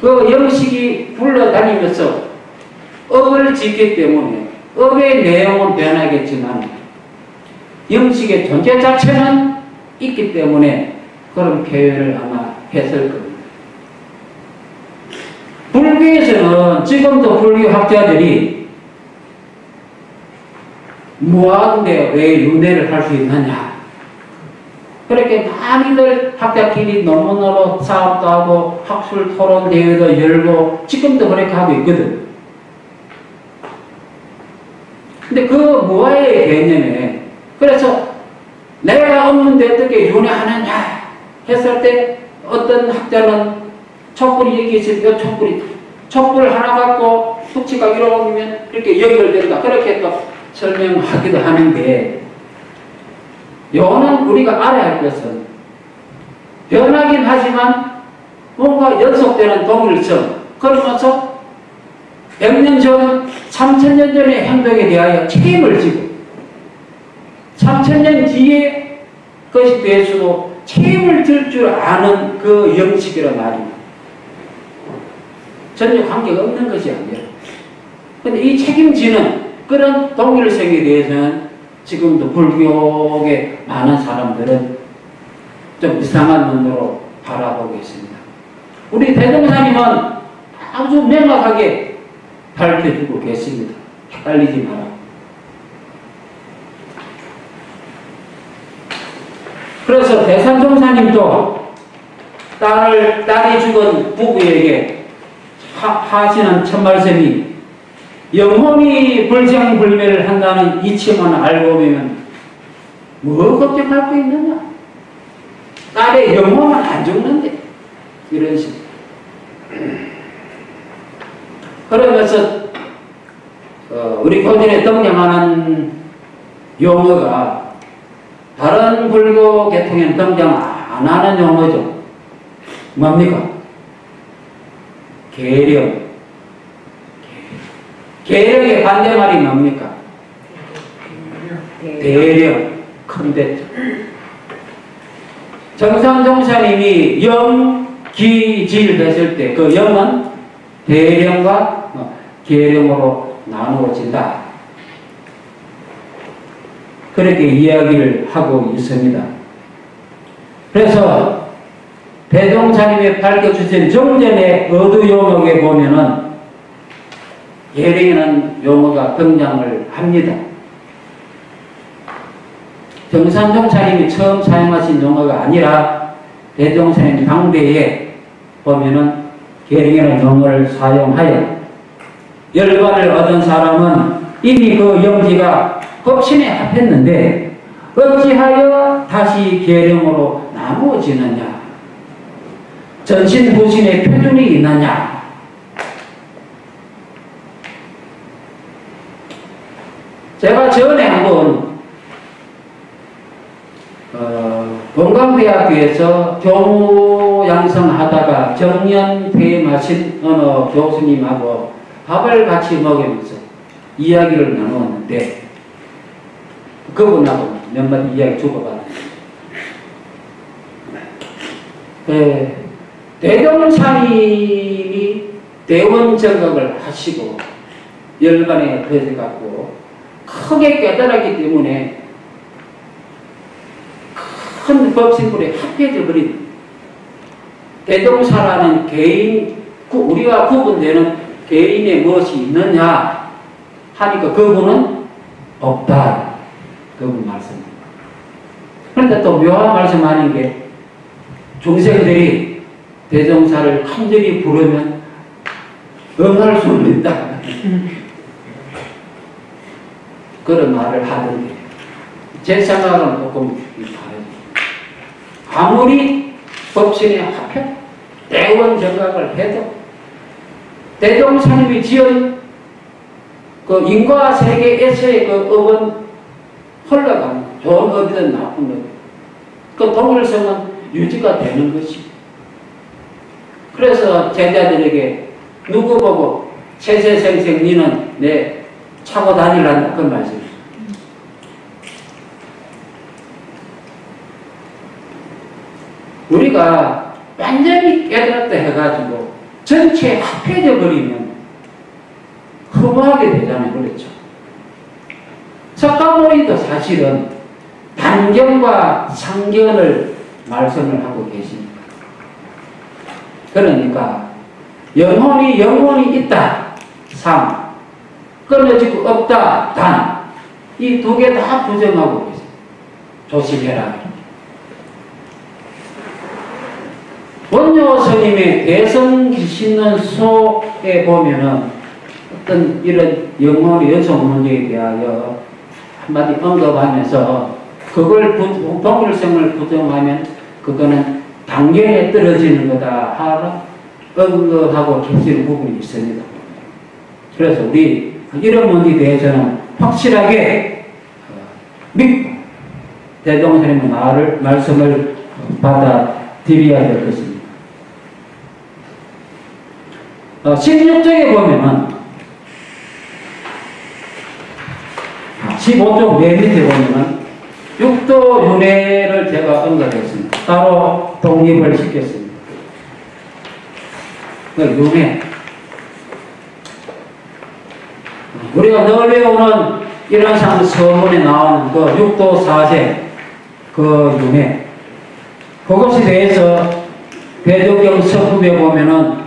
그 영식이 굴러다니면서 업을 짓기 때문에 업의 내용은 변하겠지만 영식의 존재 자체는 있기 때문에 그런 표현을 아마 했을 겁니다. 불교에서는 지금도 불교 학자들이 무한데 왜 윤회를 할 수 있느냐, 그렇게 많이들 학자끼리 논문으로 사업도 하고 학술 토론 대회도 열고 지금도 그렇게 하고 있거든. 근데 그 무아의 개념에, 그래서 내가 없는데 어떻게 윤회하느냐 했을 때 어떤 학자는 촛불이 여기 있으면 촛불 하나 갖고 북치가 이러면 이렇게 연결된다, 그렇게 또 설명하기도 하는데, 요는 우리가 알아야 할 것은 변하긴 하지만 뭔가 연속되는 동일성, 그러면서 100년 전, 3000년 전의 행동에 대하여 책임을 지고 3000년 뒤에 것이 될 수도 책임을 질 줄 아는 그 영식이란 말입니다. 전혀 관계가 없는 것이 아니라. 근데 이 책임지는 그런 동일성에 대해서는 지금도 불교계 많은 사람들은 좀 이상한 눈으로 바라보고 있습니다. 우리 대종사님은 아주 명확하게 밝혀주고 계십니다. 헷갈리지 마라. 그래서 대산종사님도 딸이 죽은 부부에게 하시는 첫 말씀이, 영혼이 불생불멸을 한다는 이치만 알고 보면 뭐 걱정할 거 있느냐, 딸의 영혼은 안 죽는데, 이런 식으로. 그러면서 우리 교전에 등장하는 용어가 다른 불교 계통에는 등장 안 하는 용어죠. 뭡니까? 계령. 계령의 반대말이 뭡니까? 대령. 큰데. 정상종사님이 영기질 됐을 때 그 영은 대령과 계령으로 나누어진다, 그렇게 이야기를 하고 있습니다. 그래서 대종사님이 밝혀주신 정전의 어두용역에 보면은 계령이라는 용어가 등장을 합니다. 정산종사님이 처음 사용하신 용어가 아니라 대종사님 당대에 보면은 계령이라는 용어를 사용하여 열반을 얻은 사람은 이미 그 영지가 법신에 합했는데 어찌하여 다시 계령으로 나누어지느냐, 전신부신의 표준이 있느냐. 제가 전에 한번 건강대학교에서 교무 양성하다가 정년 퇴임하신 어느 교수님하고 밥을 같이 먹으면서 이야기를 나누었는데, 그분하고 몇 마디 이야기 주고받았습니다. 대종사님이 대원정각을 하시고 열반에 들어가고 크게 깨달았기 때문에 큰 법신불에 합해져 버린 대종사라는 개인, 우리와 구분되는 개인의 무엇이 있느냐 하니까 그분은 없다, 그분 말씀입니다. 그런데 또 묘한 말씀하는 게, 중생들이 대종사를 간절히 부르면 응할 수 있다, 그런 말을 하던데, 제 생각은 조금 다르죠. 아무리 법신에 합해 대원정각을 해도 대종사님이 지은 그 인과 세계에서의 그 업은 흘러가는, 좋은 업이든 나쁜 업, 그 동일성은 유지가 되는 것이. 그래서 제자들에게 누구 보고 세세생생 니는 내 차고 다니란다, 그 말씀입니다. 우리가 완전히 깨달았다 해가지고 전체 합해져 버리면 허무하게 되잖아요. 그렇죠? 석가모니도 사실은 단견과 상견을 말씀을 하고 계십니다. 그러니까 영혼이 있다. 상. 끊어지고 없다. 단. 이 두 개 다 부정하고 계세요. 조심해라. 원효 스님의 대성 싣는 소에 보면은 어떤 이런 영혼의 여성 문제에 대하여 한마디 언급하면서 그걸 동일성을 부정하면 그거는 단견에 떨어지는 거다 하는 언급하고 계시는 부분이 있습니다. 그래서 우리 이런 문제에 대해서는 확실하게 믿고 대종스님의 말씀을 받아들여야 될 것입니다. 16쪽에 보면은 15쪽 맨 밑에 보면은 육도 윤회를 제가 언급했습니다. 따로 독립을 시켰습니다. 그 윤회. 우리가 늘 외우는 이런 서문에 나오는 그 육도 사제, 그 윤회. 그것에 대해서 대조경 서품에 보면은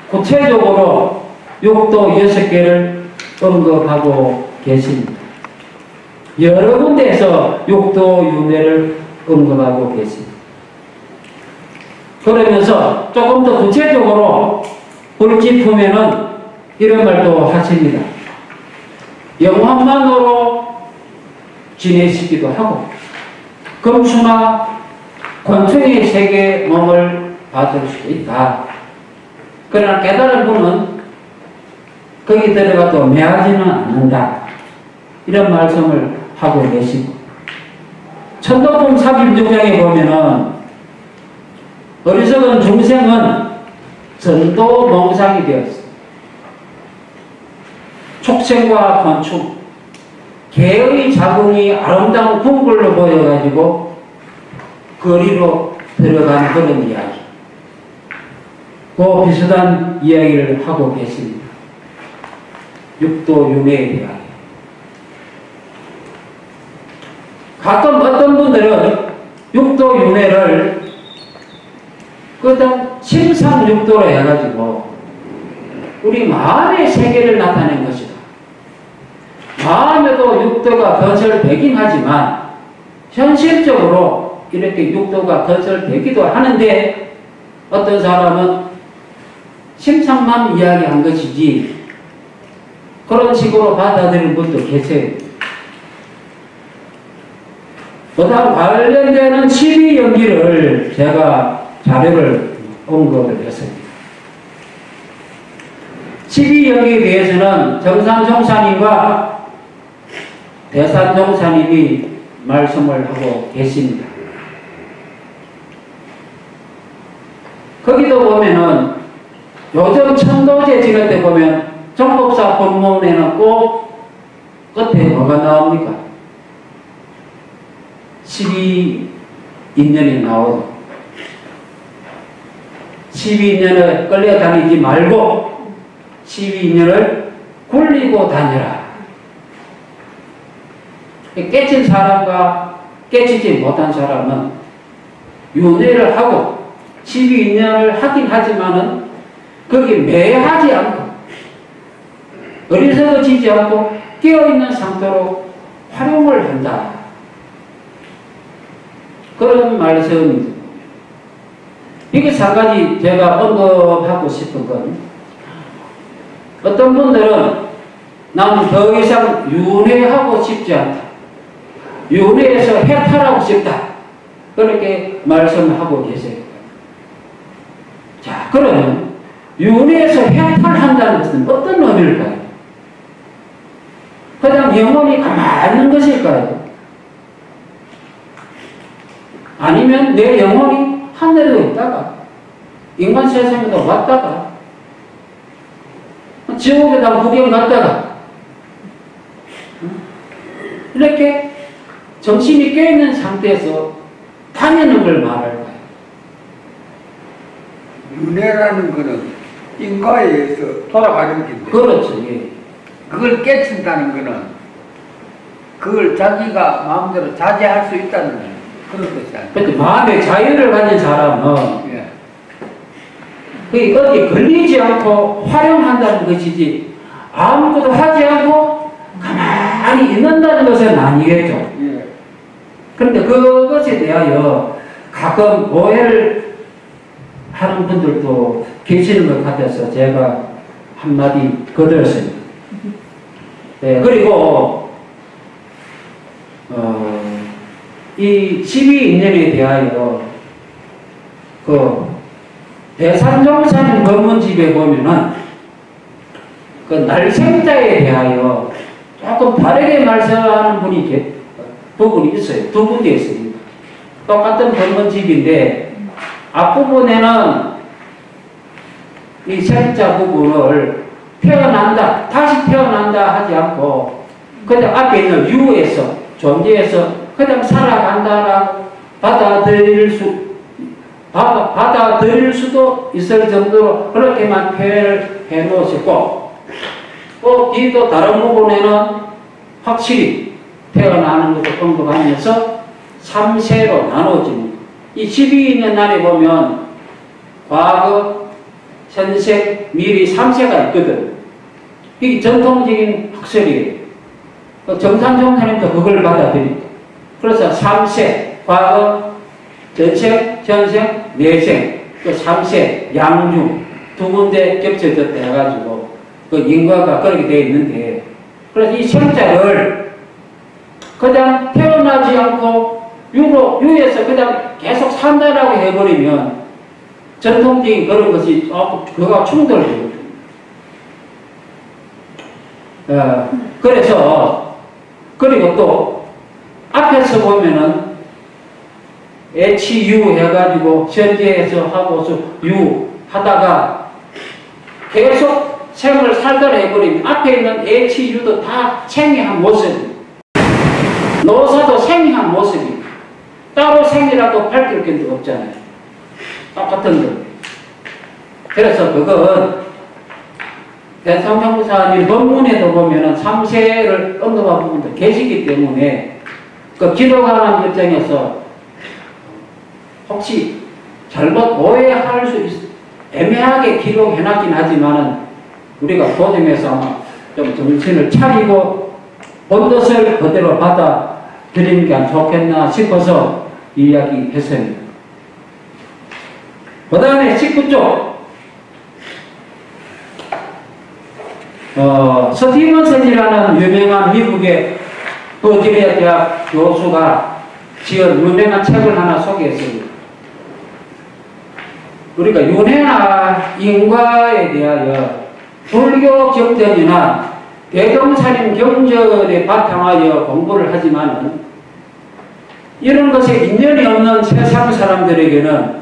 구체적으로 육도 6개를 언급하고 계십니다. 여러 군데에서 육도 윤회를 언급하고 계십니다. 그러면서 조금 더 구체적으로 불지품에는 이런 말도 하십니다. 영혼만으로 지내시기도 하고 금수나 권총의 세계에 몸을 받을 수도 있다. 그러나 깨달은 분은 거기 들어가도 매하지는 않는다. 이런 말씀을 하고 계시고 천도품 36장에 보면은 어리석은 중생은 전도 몽상이 되었습니다. 촉생과 곤충, 개의 자궁이 아름다운 궁궐로 보여가지고 거리로 들어가는 그런 이야기. 그 비슷한 이야기를 하고 계십니다. 육도 윤회에 대하여. 가끔 어떤 분들은 육도 윤회를 그냥 심상육도로 해가지고 우리 마음의 세계를 나타낸 것이다. 마음에도 육도가 건설되긴 하지만 현실적으로 이렇게 육도가 건설되기도 하는데 어떤 사람은 심상만 이야기한 것이지 그런 식으로 받아들이는 분도 계세요. 보다 관련되는 12연기를 제가 자료를 언급을 했습니다. 12연기에 대해서는 정산종사님과 대산종사님이 말씀을 하고 계십니다. 거기도 보면은 요즘 천도제 지낼 때 보면 정법사 본문에는 꼭 끝에 뭐가 나옵니까? 12인연이 나오죠. 12인연을 끌려다니지 말고 12인연을 굴리고 다녀라. 깨친 사람과 깨치지 못한 사람은 윤회를 하고 12인연을 하긴 하지만은 거기에 매하지 않고 어리석어지지 않고 깨어있는 상태로 활용을 한다. 그런 말씀입니다. 여기서 한 가지 제가 언급하고 싶은 건 어떤 분들은 나는 더 이상 윤회하고 싶지 않다. 윤회에서 해탈하고 싶다. 그렇게 말씀하고 계세요. 자, 그러면 윤회에서 해탈한다는 것은 어떤 의미일까요? 그냥 영혼이 가만히 있는 것일까요? 아니면 내 영혼이 하늘에 있다가 인간 세상에도 왔다가 지옥에다 구경 갔다가 이렇게 정신이 깨있는 상태에서 다니는 걸 말할까요? 윤회라는 거는 인과에 의해서 돌아가는 게 그렇죠. 예. 그걸 깨친다는 거는 그걸 자기가 마음대로 자제할 수 있다는 그런 것이 아니에요. 그러니까 마음의 자유를 가진 사람은 예. 그게 어디 걸리지 않고 활용한다는 것이지 아무것도 하지 않고 가만히 있는다는 것은 아니겠죠. 예. 그런데 그것에 대하여 가끔 오해를 하는 분들도 계시는 것 같아서 제가 한마디 거들었습니다. 네, 그리고 이 12인연에 대하여 그 대산종산 법문집에 보면은 그 날생자에 대하여 조금 다르게 말씀하는 부분이 있어요. 두 군데 있습니다. 똑같은 법문집인데 앞부분에는 이 생자 부분을 태어난다, 다시 태어난다 하지 않고 그냥 앞에 있는 유에서 존재에서 그냥 살아간다라고 받아들일 수도 있을 정도로 그렇게만 표현을 해 놓으셨고 또 뒤도 다른 부분에는 확실히 태어나는 것을 언급하면서 3세로 나눠집니다. 이 12인연 안에 보면 과거, 현세, 미래 3세가 있거든. 이게 전통적인 학설이에요. 정산종사님도 그걸 받아들입니다. 그래서 3세, 과거, 전생, 현생, 내생, 그 3세, 양중 두 군데 겹쳐졌다 해가지고 그 인과가 그렇게 되어 있는데 그래서 이 생자를 그냥 태어나지 않고 유에서 그냥 계속 산다라고 해버리면 전통적인 그런 것이 그가 충돌되거든요. 그래서 그리고 또 앞에서 보면은 HU 해가지고 현재에서 하고서 U 하다가 계속 생을 살더라 해버리면 앞에 있는 HU도 다 생이한 모습입니다. 노사도 생이한 모습입니다. 따로 생이라도 밝힐 게 없잖아요. 똑같은 거. 그래서 그건 대성명사님 본문에도 보면은 3세를 언급한 부분도 계시기 때문에 그 기록하는 입장에서 혹시 잘못 오해할 수 애매하게 기록해놨긴 하지만은 우리가 도정해서 아마 좀 정신을 차리고 본 것을 그대로 받아들이는 게 좋겠나 싶어서 이야기했습니다. 그 다음에 19쪽 스티븐슨이라는 유명한 미국의 버지니아 대학 교수가 지은 유명한 책을 하나 소개했습니다. 우리가 윤회나 인과에 대하여 불교 경전이나 대동사님 경전에 바탕하여 공부를 하지만은 이런 것에 인연이 없는 세상 사람들에게는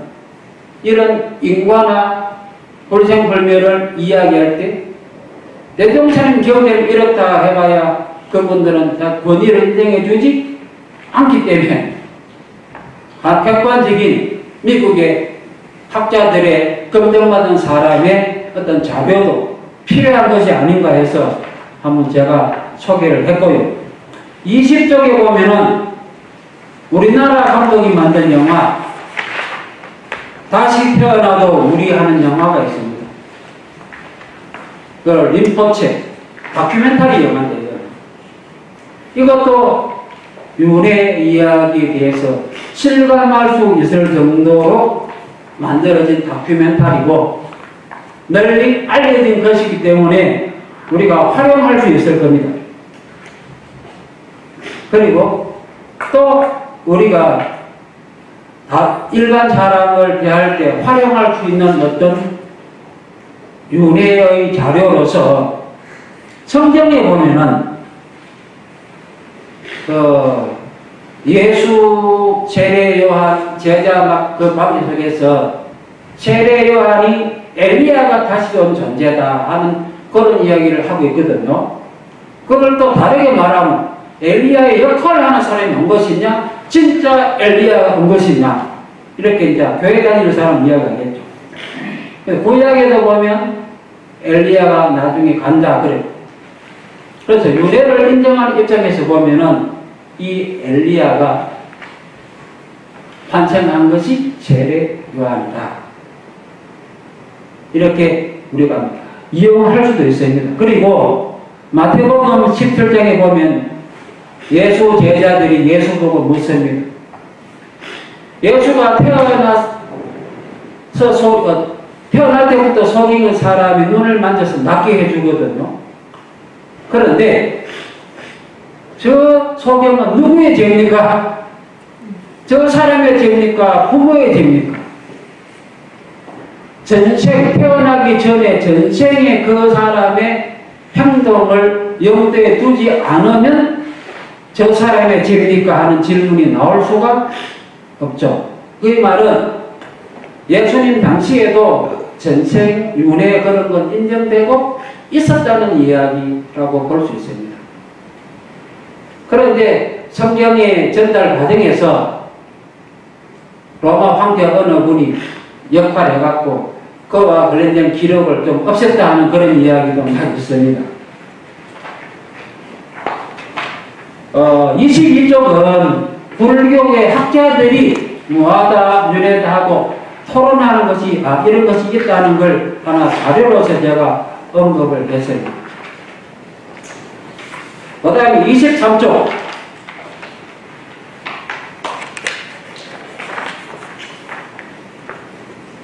이런 인과나 불생불멸을 이야기할 때 대종사님 경전을 이렇다 해봐야 그분들은 다 권위를 인정해 주지 않기 때문에 객관적인 미국의 학자들의 검증받은 사람의 어떤 자료도 필요한 것이 아닌가 해서 한번 제가 소개를 했고요. 20쪽에 보면은 우리나라 감독이 만든 영화 다시 태어나도 우리 하는 영화가 있습니다. 그 림포체 다큐멘터리 영화인데요. 이것도 윤회 이야기에 대해서 실감할 수 있을 정도로 만들어진 다큐멘터리고 널리 알려진 것이기 때문에 우리가 활용할 수 있을 겁니다. 그리고 또 우리가 일반 사람을 대할 때 활용할 수 있는 어떤 윤회의 자료로서 성경에 보면은 예수 세례 요한 제자 그 관계 속에서 세례 요한이 엘리야가 다시 온 존재다 하는 그런 이야기를 하고 있거든요. 그걸 또 다르게 말하면 엘리야의 역할을 하는 사람이 온 것이냐 진짜 엘리야가 온 것이냐 이렇게 이제 교회 다니는 사람 이야기하겠죠. 구약에도 보면 엘리야가 나중에 간다 그래. 그래서 유대를 인정하는 입장에서 보면은 이 엘리야가 환생한 것이 세례 요한이다. 이렇게 우리가 이용할 수도 있습니다. 그리고 마태복음 17장에 보면 예수 제자들이 예수 보고 묻습니다. 예수가 태어날 때부터 속인 사람이 눈을 만져서 낫게 해주거든요. 그런데 저 소경은 누구의 죄입니까? 저 사람의 죄입니까? 부모의 죄입니까? 전생, 태어나기 전에 전생의 그 사람의 행동을 염두에 두지 않으면 저 사람의 죄입니까? 하는 질문이 나올 수가 없죠. 그 말은 예수님 당시에도 전생, 윤회 그런 건 인정되고 있었다는 이야기라고 볼 수 있습니다. 그런데 성경의 전달 과정에서 로마 황제 어느 분이 역할해갖고 그와 관련된 기록을 좀 없앴다 하는 그런 이야기도 많이 있습니다. 22쪽은 불교의 학자들이 무하다, 윤회다 하고 토론하는 것이 이런 것이 있다는 걸 하나 자료로서 제가 언급을 했습니다. 그 다음에 23쪽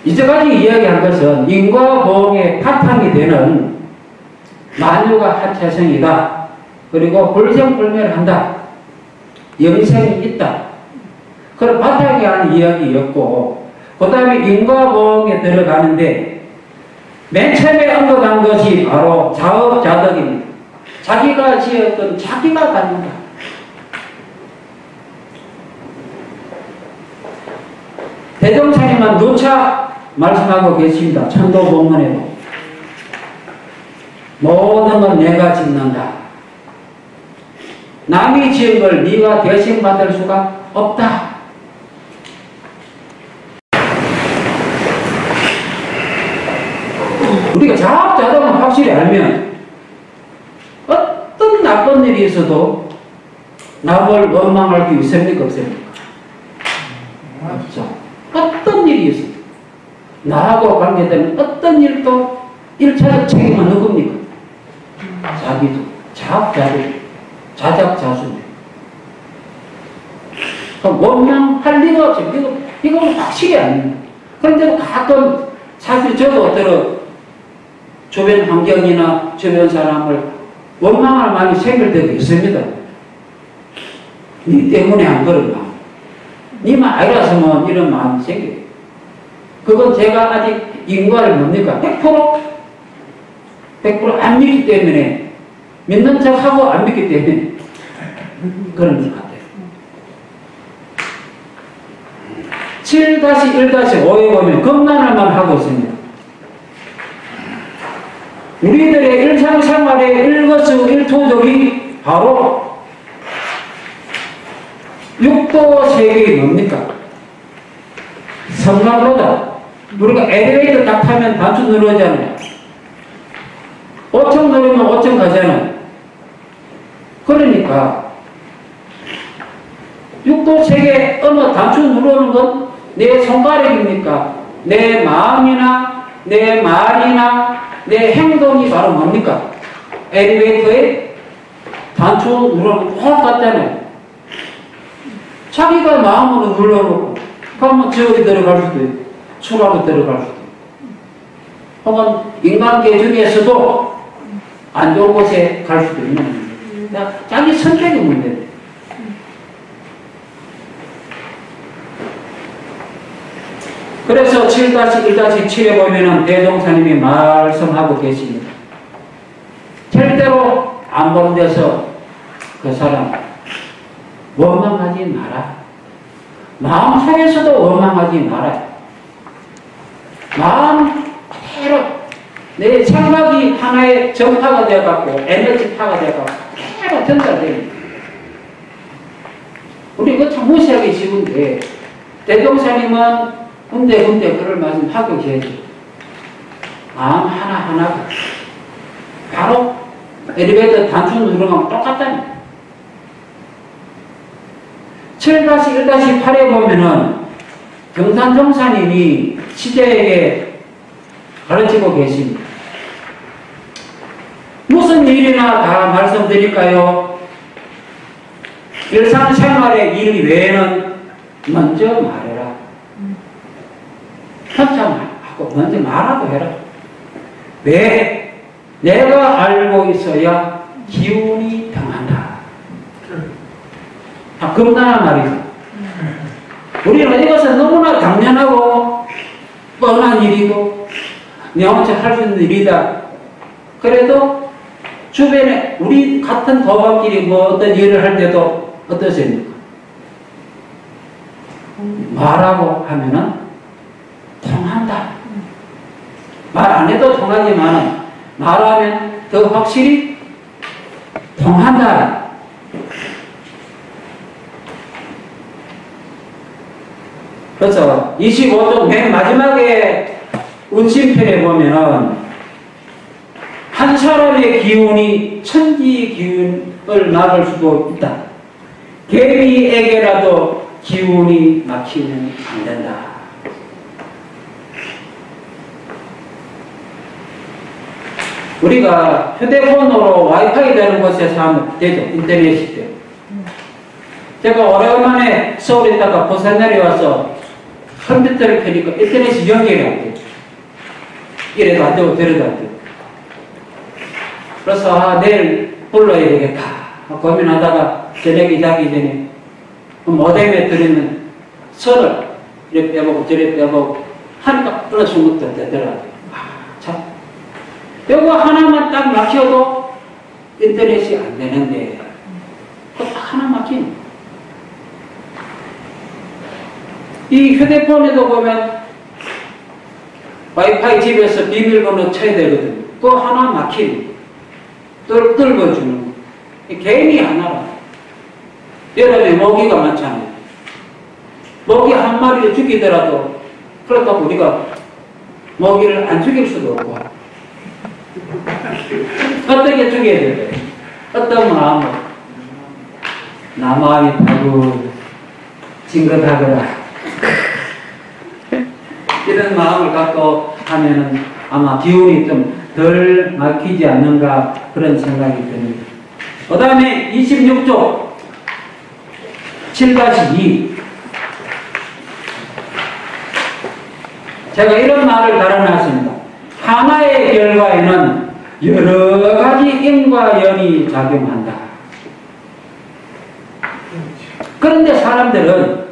이제까지 이야기한 것은 인과 보응의 바탕이 되는 만유가 하차성이다. 그리고 불생불멸을 한다. 영생이 있다. 그런 바탕이 하는 이야기였고 그 다음에 인과 보응에 들어가는데 맨 처음에 언급한 것이 바로 자업자득입니다. 자기가 지었던 자기가 갖는다. 대종사님은 누차 말씀하고 계십니다. 천도본문에도 모든 건 내가 짓는다. 남이 지은 걸 네가 대신 받을 수가 없다. 우리가 자업자득을 확실히 알면 어떤 나쁜 일이 있어도 남을 원망할 게 있습니까? 없습니까? 없죠. 어떤 일이 있어도 나하고 관계되는 어떤 일도 1차적 책임은 누굽니까? 자기도 자업자득 자작자수입니다. 원망할 리가 없죠. 이건 확실히 아닙니다. 그런데도 가끔 사실 저도 주변 환경이나 주변 사람을 원망할 마음이 생길 때도 있습니다. 니 때문에 안 그런 마음. 니만 아니라서면 이런 마음이 생겨요. 그건 제가 아직 인과를 뭡니까? 100% 안 믿기 때문에 믿는 척하고 안 믿기 때문에 그런 것 같아요. 7-1-5에 보면 겁나는 말 하고 있습니다. 우리들의 일상생활의 일거수일투족이 바로 육도 세계이 뭡니까? 성가보다 우리가 엘리베이터 딱 타면 단추 누르잖아요. 5층 누르면 5층 가잖아요. 그러니까 육도 세계 어느 단추 누르는 건 내 손가락입니까? 내 마음이나 내 말이나 내 행동이 바로 뭡니까? 엘리베이터에 단추 누르면 똑같잖아요. 자기가 마음으로 눌러놓고 그러면 지옥에 들어갈 수도 있고 추가로 들어갈 수도 있고 혹은 인간계 중에서도 안 좋은 곳에 갈 수도 있는 문제. 자기 선택의 문제입니다. 그래서 7-1-7에 보면은 대종사님이 말씀하고 계십니다. 절대로 안 본 데서 그 사람 원망하지 마라. 마음속에서도 원망하지 마라. 마음 그대로 내 생각이 하나의 정파가 되어갖고 에너지파가 되어갖고 그대로 전달됩니다. 우리 이거 참 무시하기 쉬운데 대종사님은 군데 그럴 말씀하고 계시죠. 마음 하나하나가 바로 엘리베이터 단추 누르면 똑같다니. 7-1-8에 보면은 경산종사님이 시대에게 가르치고 계십니다. 무슨 일이나 다 말씀드릴까요? 일상생활의 일 외에는 먼저 말해라. 혼자 말하고 먼저 말하고 해라. 왜? 내가 알고 있어야 기운이 병한다. 금단한 말이죠. 우리는 이것은 너무나 당연하고 뻔한 일이고 내 혼자 할 수 있는 일이다. 그래도 주변에 우리 같은 도박끼리 뭐 어떤 일을 할 때도 어떠십니까? 말하고 하면은 통한다. 말 안 해도 통하지만 말하면 더 확실히 통한다. 그래서 25쪽 맨 마지막에 운신편에 보면은 한 사람의 기운이 천지 기운을 막을 수도 있다. 개미에게라도 기운이 막히면 안 된다. 우리가 휴대폰으로 와이파이 되는 곳에서 하면 되죠. 인터넷이 돼요. 제가 오래간만에 서울에 있다가 부산 내려와서 컴퓨터를 켜니까 인터넷이 연결이 안 돼요. 이래도 안 되고 저래도 안 돼요. 그래서 내일 불러야 되겠다 고민하다가 저녁에 자기 전에 모뎀에 들이는 선을 이렇게 빼보고 저래 빼보고 하니까 어느 순간부터 되더라고요. 참 이거 하나만 딱 막혀도 인터넷이 안 되는데 딱 하나 막히네. 이 휴대폰에도 보면 와이파이 집에서 비밀번호 쳐야 되거든요. 그거 하나 막히네. 뚫어주는 거. 개인이 하나라. 여름에 모기가 많잖아요. 모기 한 마리를 죽이더라도 그렇다고 우리가 모기를 안 죽일 수도 없고 어떻게 죽여야 될까요? 어떤 마음으로? 나 마음이 바로 징긋하거라. 이런 마음을 갖고 하면은 아마 기운이 좀 덜 막히지 않는가 그런 생각이 듭니다. 그 다음에 26조 7-2 제가 이런 말을 달아놨습니다. 하나의 결과에는 여러 가지 인과 연이 작용한다. 그런데 사람들은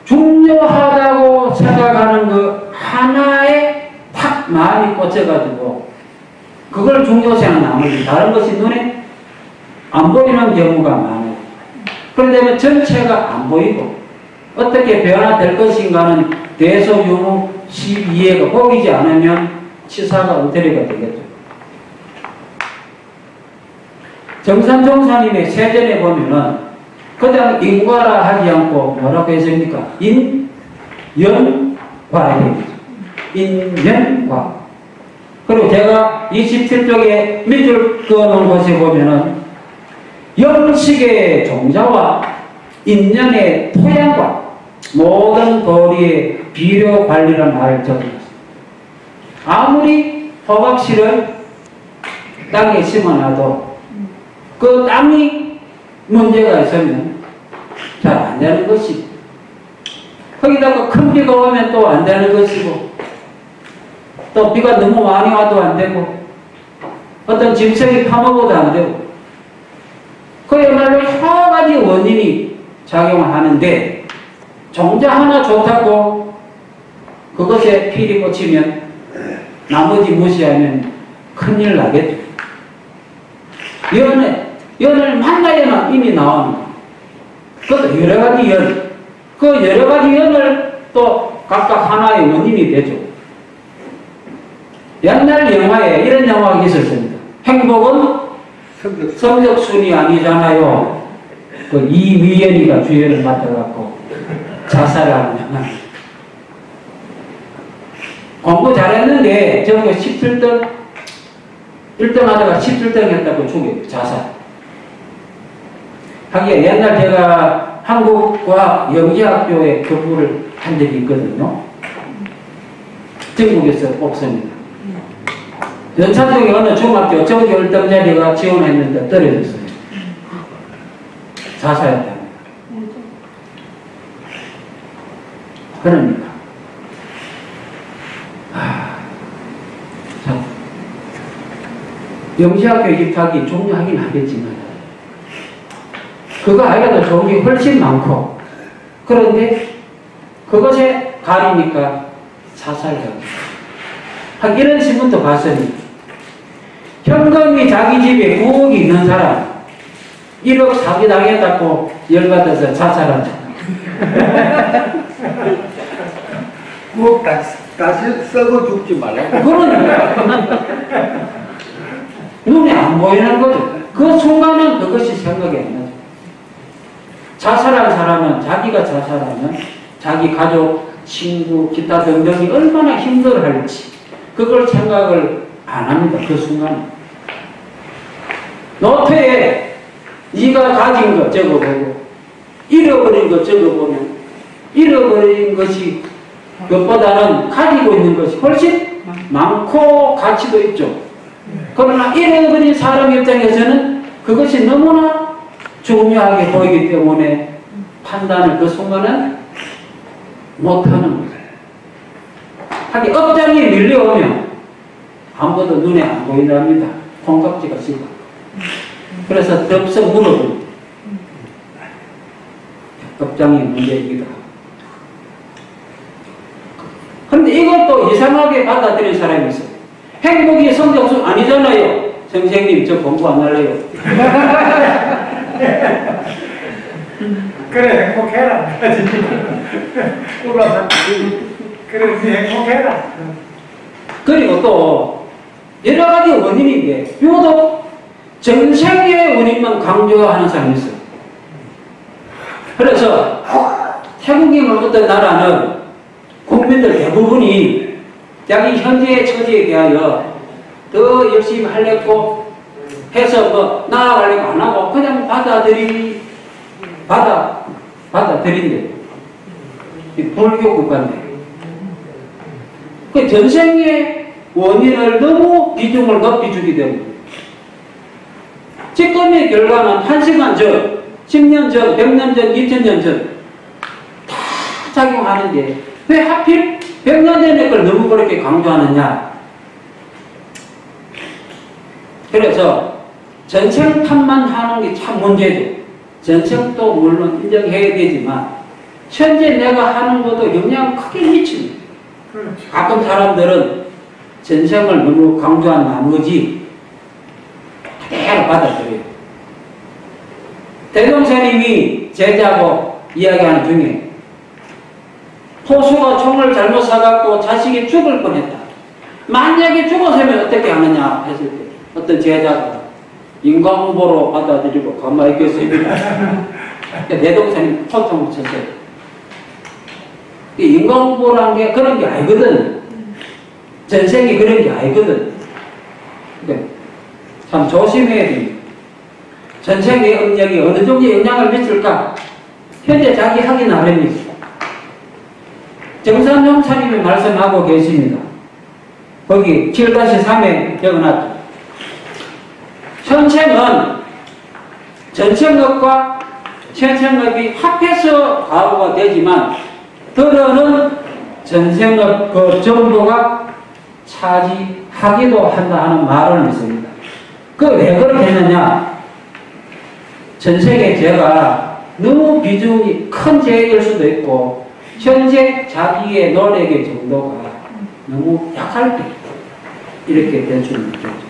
중요하다고 생각하는 그 하나에 탁 마음이 꽂혀가지고 그걸 중요시하는 나머지 다른 것이 눈에 안 보이는 경우가 많아요. 그런데 전체가 안 보이고 어떻게 변화될 것인가는 대소유무 12회가 보이지 않으면 치사가 엉터리가 되겠죠. 정산종사님의 세전에 보면은 그냥 인과라 하지 않고 뭐라고 했습니까? 인연과 인연과. 그리고 제가 27쪽에 밑줄 그어놓은 곳에 보면은 영식의 종자와 인연의 토양과 모든 도리의 비료 관리라는 말을 적어놨습니다. 아무리 호박씨를 땅에 심어놔도 그 땅이 문제가 있으면 잘 안 되는 것이고 거기다가 큰 비가 오면 또 안 되는 것이고 또 비가 너무 많이 와도 안 되고 어떤 짐승이 파먹어도 안 되고 그야말로 여러 가지 원인이 작용을 하는데 종자 하나 좋다고 그것에 필이 꽂히면 나머지 무시하면 큰일 나겠죠. 연을 만나야만 이미 나오는 거예요. 그것도 여러 가지 연. 그 여러 가지 연을 또 각각 하나의 원인이 되죠. 옛날 영화에 이런 영화가 있었습니다. 행복은 성적순이 아니잖아요. 그 이미연이가 주연을 맡아갖고 자살하는 영화. 공부 잘했는데 저거 17등 1등 하다가 17등 했다고 죽여요. 자살. 하기에 옛날 제가 한국과학영재학교에 교부를 한 적이 있거든요. 전국에서 없습니다. 연차 중에 어느 중학교 전교 1등짜리가 지원했는데 떨어졌어요. 자살했답니다. 그러니까 영재학교 입학이 중요하긴 하겠지만 그거 아니라도 좋은 게 훨씬 많고, 그런데 그것에 가리니까 자살하기. 이런 신문도 봤으니 현금이 자기 집에 9억이 있는 사람 1억 사기당했다고 열받아서 자살한다. 9억 다시 썩어 죽지 말라고. 그러니까 눈에 안 보이는 거죠. 그 순간은 그것이 생각이 안 나죠. 자살한 사람은 자기가 자살하면 자기 가족, 친구, 기타 등등이 얼마나 힘들어할지 그걸 생각을 안 합니다. 그 순간. 노트에 네가 가진 것 적어보고 잃어버린 것 적어보면 잃어버린 것이 그것보다는 가지고 있는 것이 훨씬 많고 가치도 있죠. 그러나 잃어버린 사람 입장에서는 그것이 너무나 중요하게 보이기 때문에 판단을 그 순간은 못하는 거예요. 하긴 업장이 밀려오면 아무것도 눈에 안 보인답니다. 콩깍지가 씹어. 그래서 덥석 물어봅니다. 업장이 문제이기도 하고. 그런데 이것도 이상하게 받아들인 사람이 있어요. 행복이 성적순 아니잖아요. 선생님 저 공부 안 할래요. 그래 행복해라. 그래 행복해라. 그리고 또 여러 가지 원인인데 유독 전생의 원인만 강조하는 사람이 있어요. 그래서 태국이나 어떤 나라는 국민들 대부분이 자기 현재의 처지에 대하여 더 열심히 하려고 해서 뭐 나아가려고 안 하고 그냥 받아들인대. 불교 국가인데. 그 전생의 원인을 너무 비중을 높이 주기 때문에 지금의 결과는 1시간 전, 10년 전, 100년 전, 2000년 전 다 작용하는데 왜 하필 100년 전의 걸 너무 그렇게 강조하느냐. 그래서 전생 탓만 하는 게 참 문제죠. 전생도 물론 인정해야 되지만 현재 내가 하는 것도 영향을 크게 미칩니다. 가끔 사람들은 전생을 너무 강조한 나머지 그대로 받아들여요. 대종사님이 제자하고 이야기하는 중에 포수가 총을 잘못 쏴갖고 자식이 죽을 뻔했다. 만약에 죽었으면 어떻게 하느냐 했을 때 어떤 제자가 인과응보로 받아들이고 가만히 있겠습니다. 대종사님 통통을 쳤어요. 인과응보라는 게 그런 게 아니거든. 전생이 그런 게 아니거든. 그러니까 참 조심해야 됩니다. 전생의 업력이 어느 정도 영향을 미칠까? 현재 자기 하기 나름입니다. 정산용차님이 말씀하고 계십니다. 거기 7-3에 적어놨죠. 현생은 전생업과 현생업이 합해서 과거가 되지만 들어는 전생업 그 정도가 차지하기도 한다 하는 말을 했습니다. 그 왜 그렇게 했느냐? 전생에 죄가 너무 비중이 큰 죄일 수도 있고 현재 자기의 노력의 정도가 너무 약할 때 이렇게 될 수는 있겠죠.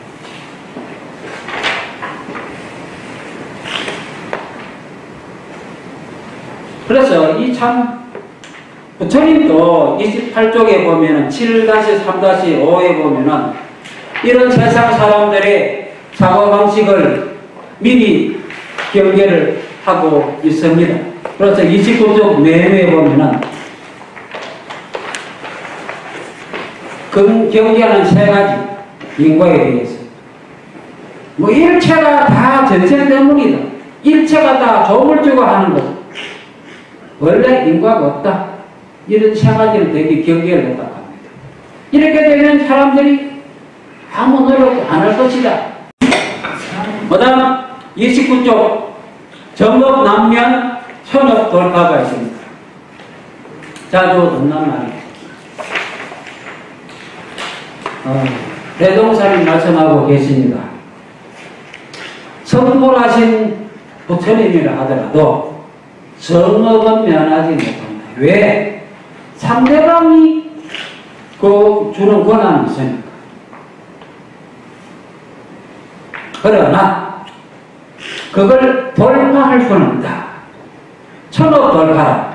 그래서 이 참 부처님도 28쪽에 보면은 7-3-5에 보면은 이런 세상 사람들의 사고방식을 미리 경계를 하고 있습니다. 그래서 29쪽 내외에 보면은 경계하는 3가지 인과에 대해서 뭐 일체가 다 전생 때문이다. 일체가 다 조물 주고 하는 것. 원래 인과가 없다. 이런 세 가지를 되게 경계를 했다고 합니다. 이렇게 되면 사람들이 아무 노력도 안 할 것이다. 그 다음 29쪽 정업 남면 천업 돌파가 있습니다. 자주 듣는 말이에요. 대동사님 말씀하고 계십니다. 성불하신 부처님이라 하더라도 정업은 면하지 못한다. 왜? 상대방이 그 주는 권한이 있으니까. 그러나 그걸 돌파할 수는 없다. 천업 돌파라.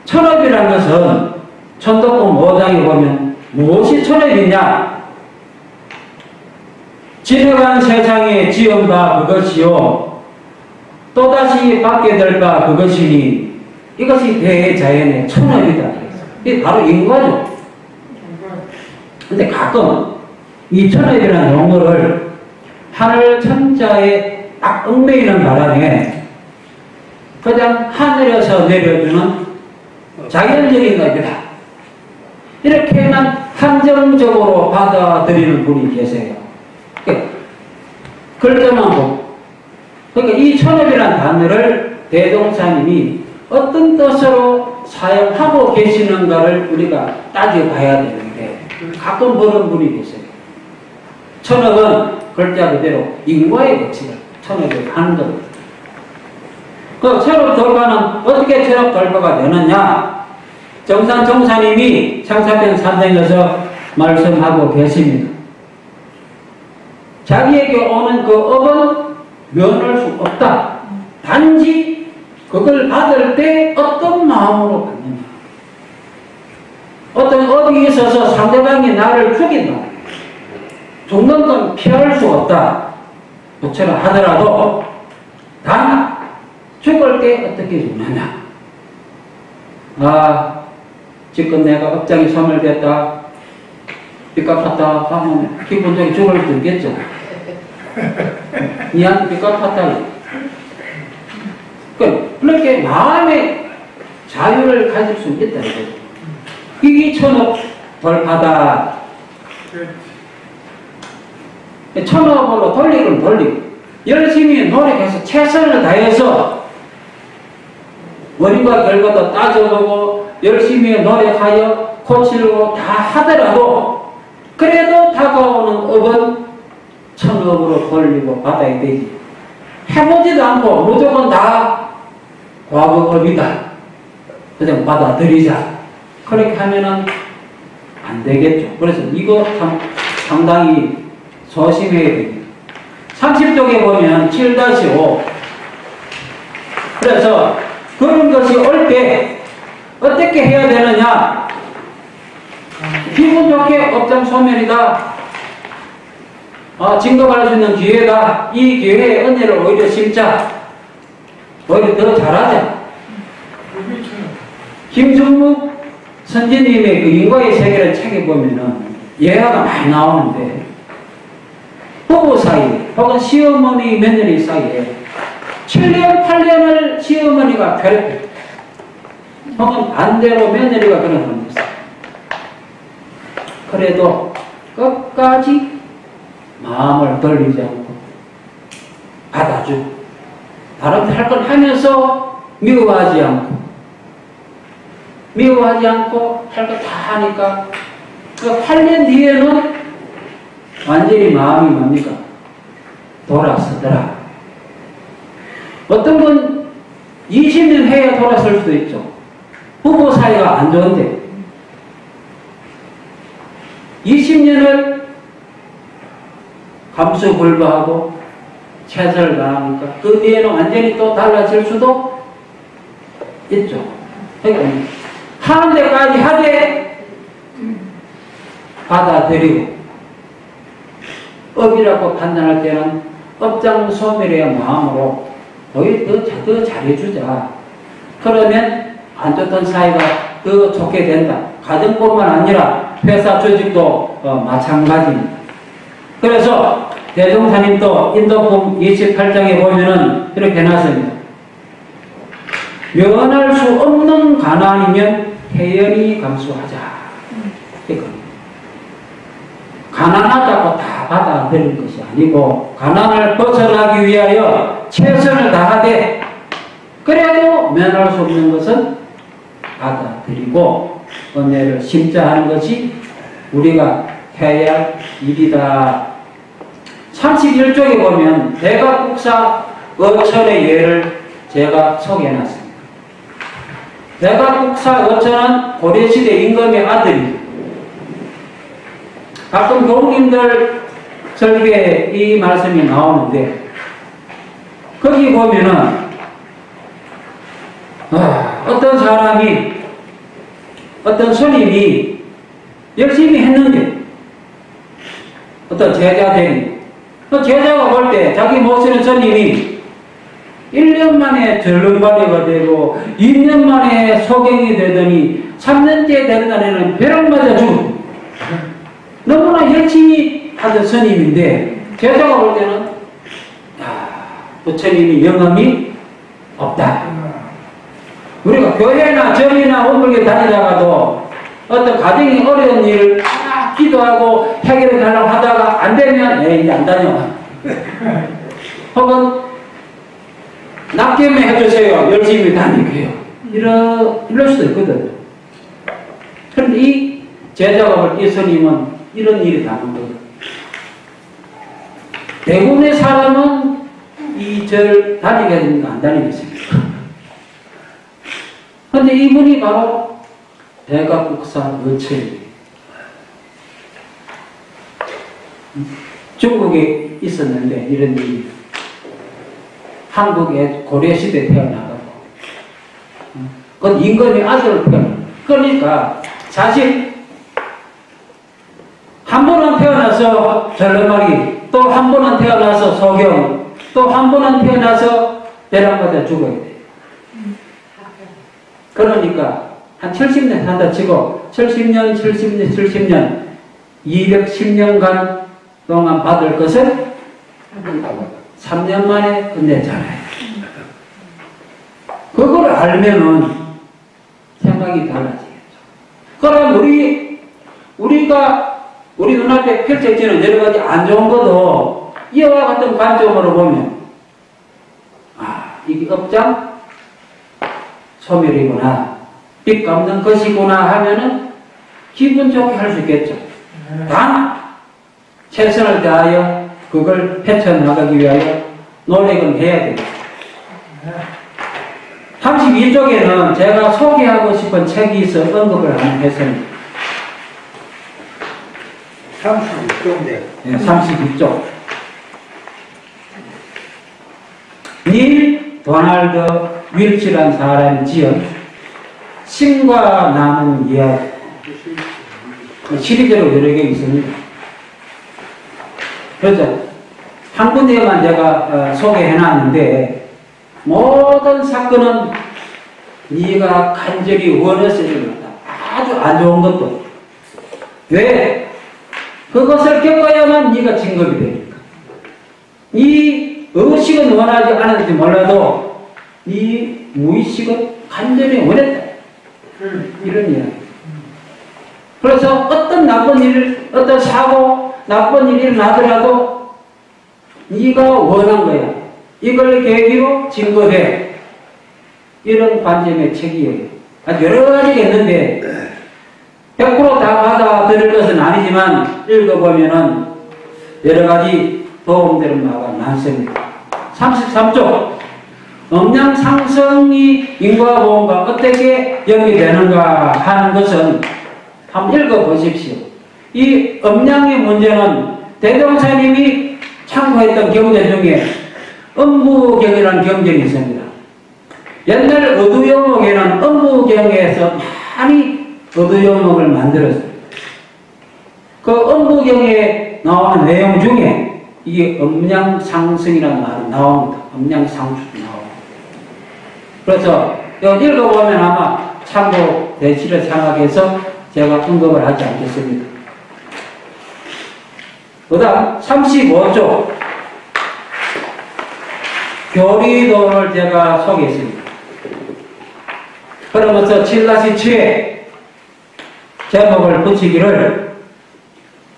천업이라는 것은 천덕국 5장에 보면 무엇이 천업이냐? 지나간 세상에 지은 바 그것이요 또다시 받게 될 바 그것이니 이것이 대자연의 천업이다. 이게 바로 인과죠. 근데 가끔 이 천업이라는 용어를 하늘 천자에 딱 얽매이는 바람에 그냥 하늘에서 내려주는 자연적인 법이다. 이렇게만 한정적으로 받아들이는 분이 계세요. 글자만 보고. 그러니까 이 천업이라는 단어를 대동사님이 어떤 뜻으로 사용하고 계시는가를 우리가 따져봐야 되는데 가끔 보는 분이 계세요. 천업은 글자 그대로 인과의 법칙을 천업을 하는 겁니다. 그 천업 돌파는 어떻게 천업 돌파가 되느냐? 정산 정사님이 창사편 3장에서 말씀하고 계십니다. 자기에게 오는 그 업은 면할 수 없다. 단지 그걸 받을 때 어떤 마음으로 받느냐. 어떤 업이 있어서 상대방이 나를 죽인다. 죽는 건 피할 수 없다. 부처라 하더라도 단 죽을 때 어떻게 죽느냐. 아, 지금 내가 업장이 소멸됐다. 빚 갚았다 하면 기본적으로 죽을 수 있겠죠. 니한테 빚 갚았다. 그렇게 마음의 자유를 가질 수 있다. 이게 천업 돌파다. 천업으로 돌리고 열심히 노력해서 최선을 다해서 원인과 결과도 따져보고 열심히 노력하여 고치려고 다 하더라도 그래도 다가오는 업은 천업으로 돌리고 받아야 되지. 해보지도 않고 무조건 다 과거업이다. 그냥 받아들이자. 그렇게 하면은 안 되겠죠. 그래서 이거 상당히 조심해야 됩니다. 30쪽에 보면 7-5 그래서 그런 것이 올 때 어떻게 해야 되느냐. 기분 좋게 업장 소멸이다. 증거할 수 있는 기회다. 이 기회에 은혜를 오히려 심자. 오히려 더 잘하자. 김중묵 선지님의 그 인과의 세계를 책에 보면은 예화가 많이 나오는데 부부 사이 혹은 시어머니 며느리 사이에 7년 8년을 시어머니가 괴롭혀 혹은 반대로 며느리가 그런 사람이 있어요. 그래도 끝까지 마음을 돌리지 않고 받아주고 다른 할 걸 하면서 미워하지 않고 할 거 다 하니까 그 8년 뒤에는 완전히 마음이 뭡니까? 돌아서더라. 어떤 분 20년 해야 돌아설 수도 있죠. 부부 사이가 안 좋은데 20년을 감수불부하고 최선을 다하니까 그 뒤에는 완전히 또 달라질 수도 있죠. 그러니까 하는 데까지 하되 받아들이고 업이라고 판단할 때는 업장 소멸의 마음으로 오히려 더 잘해주자. 그러면 안 좋던 사이가 더 좋게 된다. 가정뿐만 아니라 회사 조직도 마찬가지입니다. 그래서 대종사님도 인도품 28장에 보면은 이렇게 해놨습니다. 면할 수 없는 가난이면 태연히 감수하자. 가난하다고 다 받아들이는 것이 아니고 가난을 벗어나기 위하여 최선을 다하되 그래도 면할 수 없는 것은 받아들이고 은혜를 심자 하는 것이 우리가 해야 할 일이다. 31쪽에 보면 대각국사 어천의 예를 제가 소개해놨습니다. 대각국사 어천은 고려시대 임금의 아들입니다. 가끔 교우님들 설교에 이 말씀이 나오는데 거기 보면은 어떤 사람이 어떤 스님이 열심히 했는데 어떤 제자들이 그 제자가 볼 때 자기 모시는 스님이 1년 만에 절름발이가 되고 2년 만에 소경이 되더니 3년째 되는 날에는 벼락 맞아 죽어. 너무나 열심히 하던 스님인데 제자가 볼 때는 부처님이 영험이 없다. 우리가 교회나 절이나 원불교 다니다가도 어떤 가정이 어려운 일을 기도하고 해결해 달라고 하다가 안 되면 이제 안 다녀. 혹은 납땜에 해주세요. 열심히 다니고요. 이럴 수도 있거든. 그런데 이 제자가 볼 이 스님은 이런 일이 다른 거거든. 대부분의 사람은 이 절 다니겠습니까? 안 다니겠습니까? 그런데 이분이 바로 대각국사 어천이에요. 중국에 있었는데 이런 일이 한국에 고려시대에 태어나고 그 임금의 아들을 태어나. 그러니까 사실 한 번은 태어나서 절름발이, 또 한 번은 태어나서 소경, 또 한 번은 태어나서 벼락맞아 죽어야 돼. 그러니까 한 70년 산다 치고 70년 210년간 동안 받을 것을 3년 만에 끝내잖아요. 그걸 알면은 생각이 달라지겠죠. 그럼 우리 눈앞에 펼쳐지는 여러 가지 안 좋은 것도 이와 같은 관점으로 보면 이게 업장 소멸이구나, 빚 갚는 것이구나 하면은 기분 좋게 할 수 있겠죠. 단 최선을 다하여 그걸 헤쳐나가기 위하여 노력은 해야 됩니다. 32쪽에는 제가 소개하고 싶은 책이 있어 언급을 한번 했습니다. 32쪽인데. 네, 32쪽. 닐 도널드 윌치라는 사람이 지은 신과 나는 이야기. 시리즈로 여러 개 있습니다. 그래서 한 군데만 제가 소개해놨는데 모든 사건은 네가 간절히 원해서 일어났다. 아주 안 좋은 것도. 왜? 그것을 겪어야만 네가 진급이 되니까. 네 의식은 원하지 않았는지 몰라도 네 무의식은 간절히 원했다. 이런 이야기. 그래서 어떤 나쁜 일, 어떤 사고, 나쁜 일이 일어나더라도 네가 원한 거야. 이걸 계기로 진급해. 이런 관점의 책이에요. 아주 여러 가지가 있는데 100%다 받아들일 것은 아니지만 읽어보면은 여러 가지 도움되는 바가 많습니다. 33쪽. 음양상승이 인과보험과 어떻게 연계되는가 하는 것은 한번 읽어보십시오. 이 음양의 문제는 대종사님이 참고했던 경전 중에 음부경이라는 경전이 있습니다. 옛날 어두영목에는 음부경에서 많이 어두영목을 만들었어요. 그 음부경에 나오는 내용 중에 이게 음양상승이라는 말이 나옵니다. 음양상수도 나옵니다. 그래서 이거 읽어보면 아마 참고 되시를 생각해서 제가 언급을 하지 않겠습니다. 그 다음 35쪽 교리도를 제가 소개했습니다. 그러면서 7-7에 제목을 붙이기를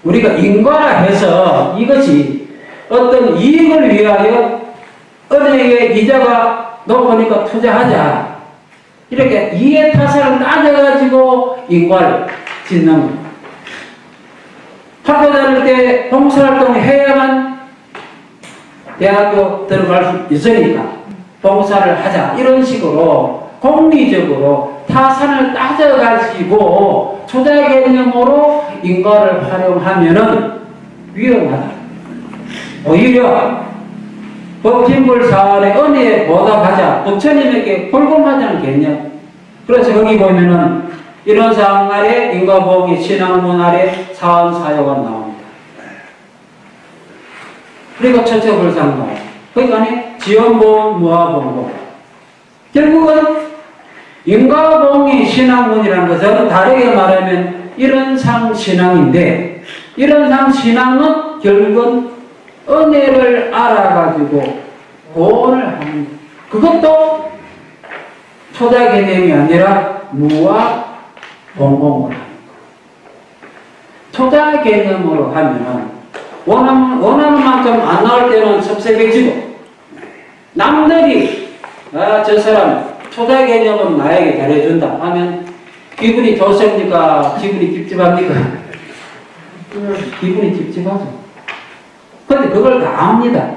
우리가 인과라 해서 이것이 어떤 이익을 위하여 은행의 이자가 높으니까 투자하자 이렇게 이해타산을 따져가지고 인과를 짓는 것. 학교 다닐 때 봉사활동을 해야만 대학교 들어갈 수 있으니까 봉사를 하자 이런 식으로 공리적으로 타산을 따져가지고 투자 개념으로 인과를 활용하면은 위험하다. 오히려 법진불 사안의 은혜에 보답하자, 부처님에게 불금하자는 개념. 그래서 거기 보면은 이런 사항 아래 인과보험이 신앙문 아래 사안 사요가 나옵니다. 그리고 처처불상 나와요. 그러니까 지원보험, 무화보험. 결국은 인과보험이 신앙문이라는 것은 다르게 말하면 이런상 신앙인데 이런상 신앙은 결국은 은혜를 알아가지고 보험을 하는 것. 그것도 초자 개념이 아니라 무와 공공을 하는 것. 초자 개념으로 하면 원하는 만큼 안 나올 때는 섭섭해지고 남들이 저 사람 초자 개념은 나에게 잘해준다 하면 기분이 좋습니까? 기분이 찝찝합니까? 기분이 찝찝하죠. 근데 그걸 다 압니다.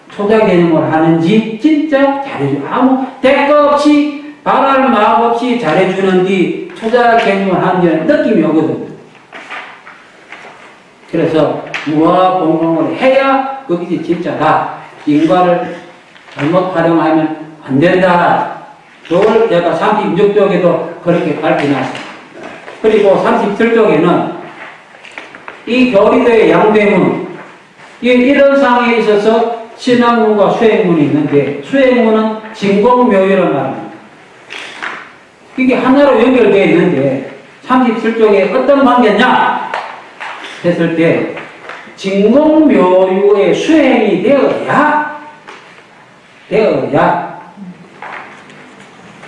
초자 개념을 하는지 진짜 잘해줘. 아무 대가 없이 바랄 마음 없이 잘해주는지 초자 개념을 하는 느낌이 오거든. 그래서 무화 공공을 해야 그것이 진짜다. 인과를 잘못 활용하면 안 된다. 그걸 제가 36쪽에도 그렇게 밝혀놨습니다. 그리고 37쪽에는 이 교리도의 양대문, 이런 상황에 있어서 신앙문과 수행문이 있는데 수행문은 진공묘유를 말합니다. 이게 하나로 연결되어 있는데 37쪽에 어떤 관계냐 했을 때 진공묘유의 수행이 되어야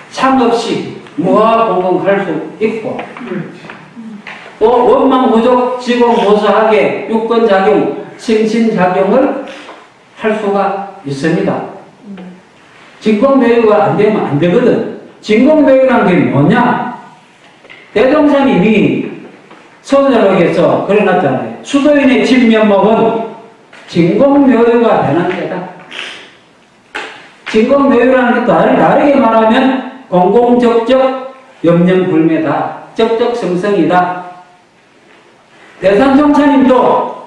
상 없이 무화공공할 수 있고 또 원망부족 지공모사하게 유권작용, 심신작용을 할 수가 있습니다. 진공묘유가 안 되면 안 되거든. 진공묘유라는 게 뭐냐? 대종사님이 선언록에서 그래놨잖아요. 수도인의 진면목은 진공묘유가 되는 데다. 진공묘유라는 것도 다르게 말하면 공공적적 염려불매다. 적적성성이다. 대산종사님도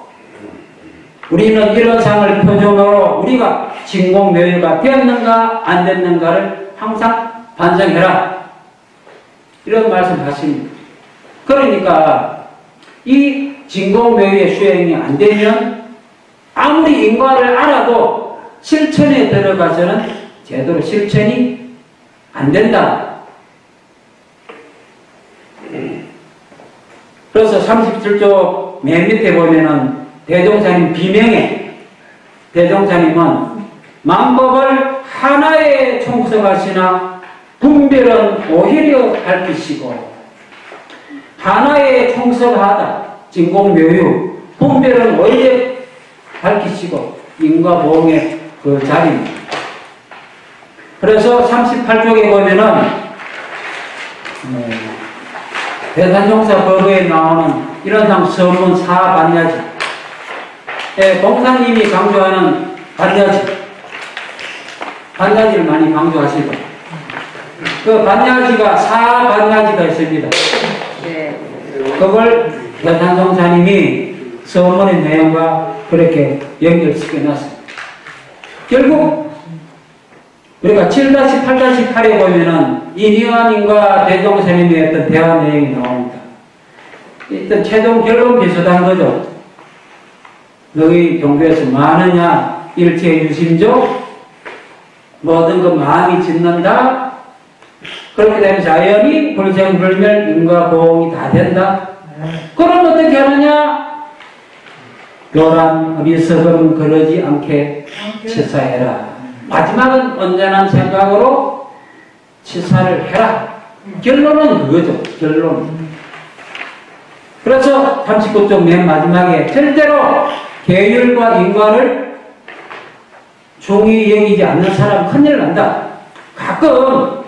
우리는 이런 상을 표정으로 우리가 진공묘유가 되었는가 안 됐는가를 항상 반성해라. 이런 말씀 하십니다. 그러니까 이 진공묘유의 수행이 안 되면 아무리 인과를 알아도 실천에 들어가서는 제대로 실천이 안 된다. 그래서 37조 맨 밑에 보면은 대종사님 비명에 대종사님은 만법을 하나에 총석하시나 분별은 오히려 밝히시고 하나에 총석하다 진공묘유 분별은 오히려 밝히시고 인과보험의 그 자리입니다. 그래서 38쪽에 보면은 대산종사 법에 나오는 이런 상 서문 사반야지 공사님이 강조하는 반야지를 많이 강조하시고 그 반야지가 사반야지가 있습니다. 네. 그걸 대산종사님이 서문의 내용과 그렇게 연결시켜 놨습니다. 결국 우리가 7-8-8에 보면은 이니완님과 대종사님의 어떤 대화 내용이 나옵니다. 일단 최종 결론 비슷한 거죠. 너희 종교에서 많으냐 일체 유심조 모든 그 마음이 짓는다. 그렇게 되면 자연이 불생불멸 인과보험이 다 된다. 그럼 어떻게 하느냐? 노란 어리석음 그러지 않게 치사해라. 마지막은 온전한 생각으로 치사를 해라. 결론은 그거죠. 결론. 그래서 39쪽 맨 마지막에 절대로 계율과 인과를 중히 여기지 않는 사람 큰일 난다. 가끔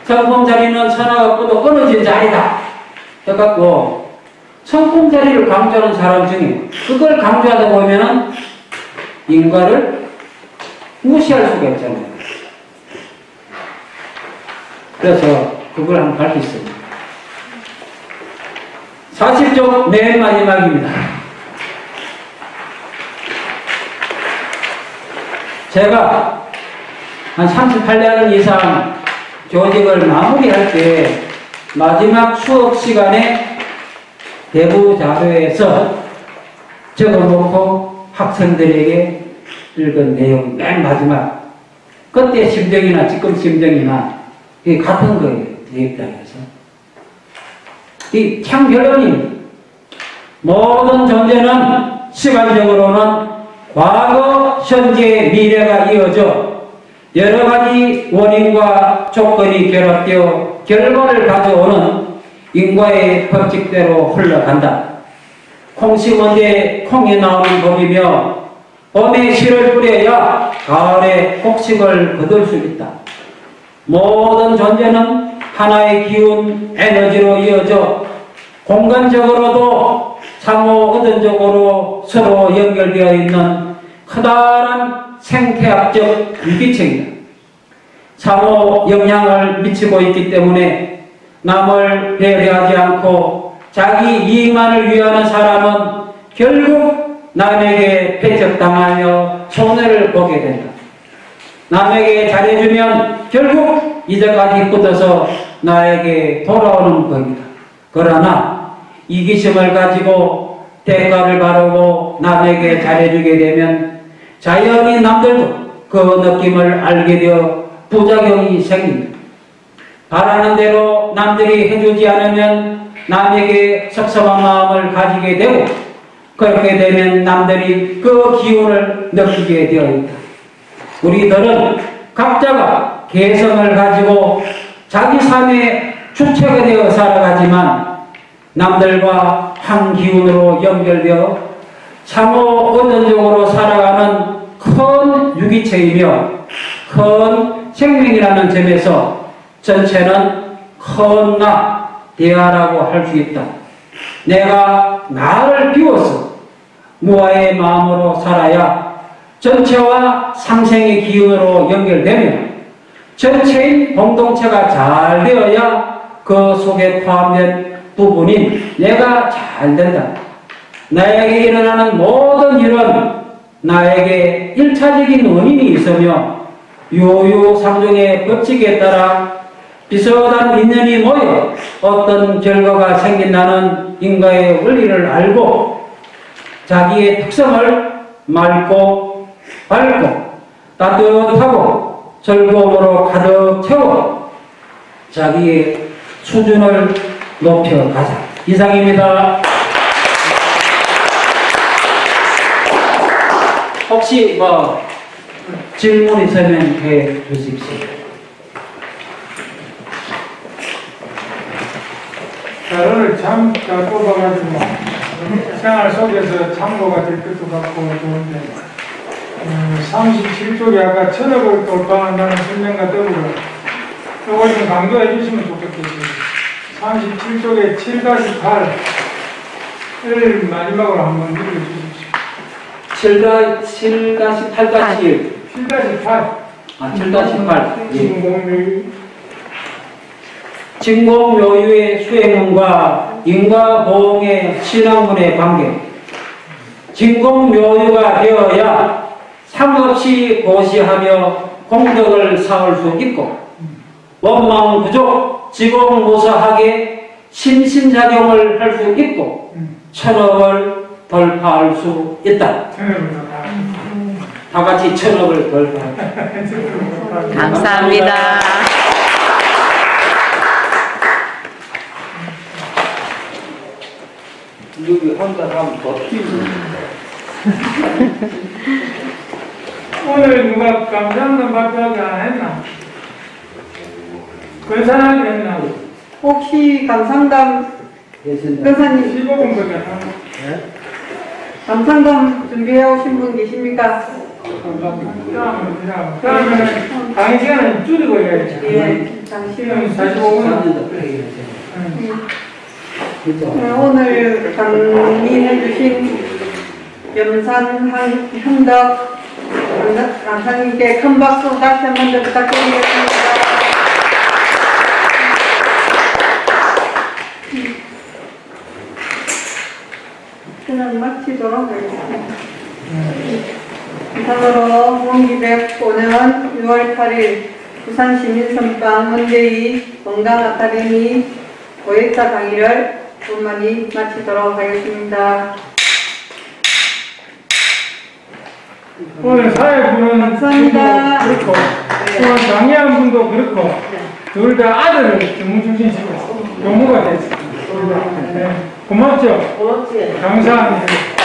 성품자리는 선악없고도 끊어진 자리다 해갖고 성품자리를 강조하는 사람 중에 그걸 강조하다 보면은 인과를 무시할 수가 있잖아요. 그래서 그걸 한번 밝히겠습니다. 40쪽 맨 마지막입니다. 제가 한 38년 이상 조직을 마무리할 때 마지막 수업 시간에 대부 자료에서 적어놓고 학생들에게 읽은 내용 맨 마지막 그때 심정이나 지금 심정이나 이게 같은 거예요. 제 입장에서 이 창결론입니다. 모든 존재는 시간적으로는 과거, 현재, 미래가 이어져 여러 가지 원인과 조건이 결합되어 결과를 가져오는 인과의 법칙대로 흘러간다. 콩 심은 데 콩이 나오는 법이며 봄에 씨를 뿌려야 가을에 곡식을 거둘 수 있다. 모든 존재는 하나의 기운, 에너지로 이어져 공간적으로도 상호 의존적으로 서로 연결되어 있는 커다란 생태학적 유기체이다. 상호 영향을 미치고 있기 때문에 남을 배려하지 않고 자기 이익만을 위하는 사람은 결국 남에게 배척당하며 손해를 보게 된다. 남에게 잘해주면 결국 이제까지 굳어서 나에게 돌아오는 법이다. 그러나 이기심을 가지고 대가를 바르고 남에게 잘해주게 되면 자연히 남들도 그 느낌을 알게 되어 부작용이 생긴다. 바라는 대로 남들이 해주지 않으면 남에게 섭섭한 마음을 가지게 되고 그렇게 되면 남들이 그 기운을 느끼게 되어 있다. 우리들은 각자가 개성을 가지고 자기 삶의 주체가 되어 살아가지만 남들과 한 기운으로 연결되어 상호 의존적으로 살아가는 큰 유기체이며 큰 생명이라는 점에서 전체는 큰 나, 대하라고 할 수 있다. 내가 나를 비워서 무아의 마음으로 살아야 전체와 상생의 기운으로 연결되며 전체인 공동체가 잘 되어야 그 속에 포함된 부분인 내가 잘 된다. 나에게 일어나는 모든 일은 나에게 일차적인 원인이 있으며 유유상종의 법칙에 따라 비슷한 인연이 모여 어떤 결과가 생긴다는 인과의 원리를 알고 자기의 특성을 맑고 밝고 따뜻하고 즐거움으로 가득 채워 자기의 수준을 높여가자. 이상입니다. 혹시 질문 있으면 해 주십시오. 자, 오늘 참 잘 뽑아가지고 생활 속에서 참고가 될 것도 같고 좋은데 37쪽에 아까 천억을 돌파한다는 설명과 더불어 이거 좀 강조해 주시면 좋겠어요. 37쪽에 7-8을 마지막으로 한번 읽어주십시오. 7-8-1 7-8 7-8 진공묘유 진공묘유의 수행문과 인과보응의 신앙문의 관계. 진공묘유가 되어야 상없이 고시하며 공덕을 쌓을 수 있고 원망부족 지공무사하게 신신작용을 할 수 있고 천억을 돌파할 수 있다. 다 같이 천억을 돌파합니다. 감사합니다. 여기 혼자 가면 더 튀는 오늘 누가 감사합니다 발표하기 안 했나? 근사하게 했나? 혹시 감상담 근사님 15분밖에 안 하나? 감상담 준비해 오신 분 계십니까? 그러면 강의 시간을 줄이고 해야지. 예, 잠시만요. 45분. 오늘 강의해 주신 염산 현덕 강사님께 큰 박수 다시 한 번 더 부탁드리겠습니다. 그냥 마치도록 하겠습니다. 이상으로 원기백 5년 6월 8일 부산시민선방 문재희 건강아카데미 고액사 강의를 원만히 마치도록 하겠습니다. 오늘 사회부는 감사합니다. 그렇고, 또한 장애한 분도 그렇고, 둘 다 아들을 전문중심시켰어. 교무가 됐어. 네. 고맙죠? 고맙지. 감사합니다.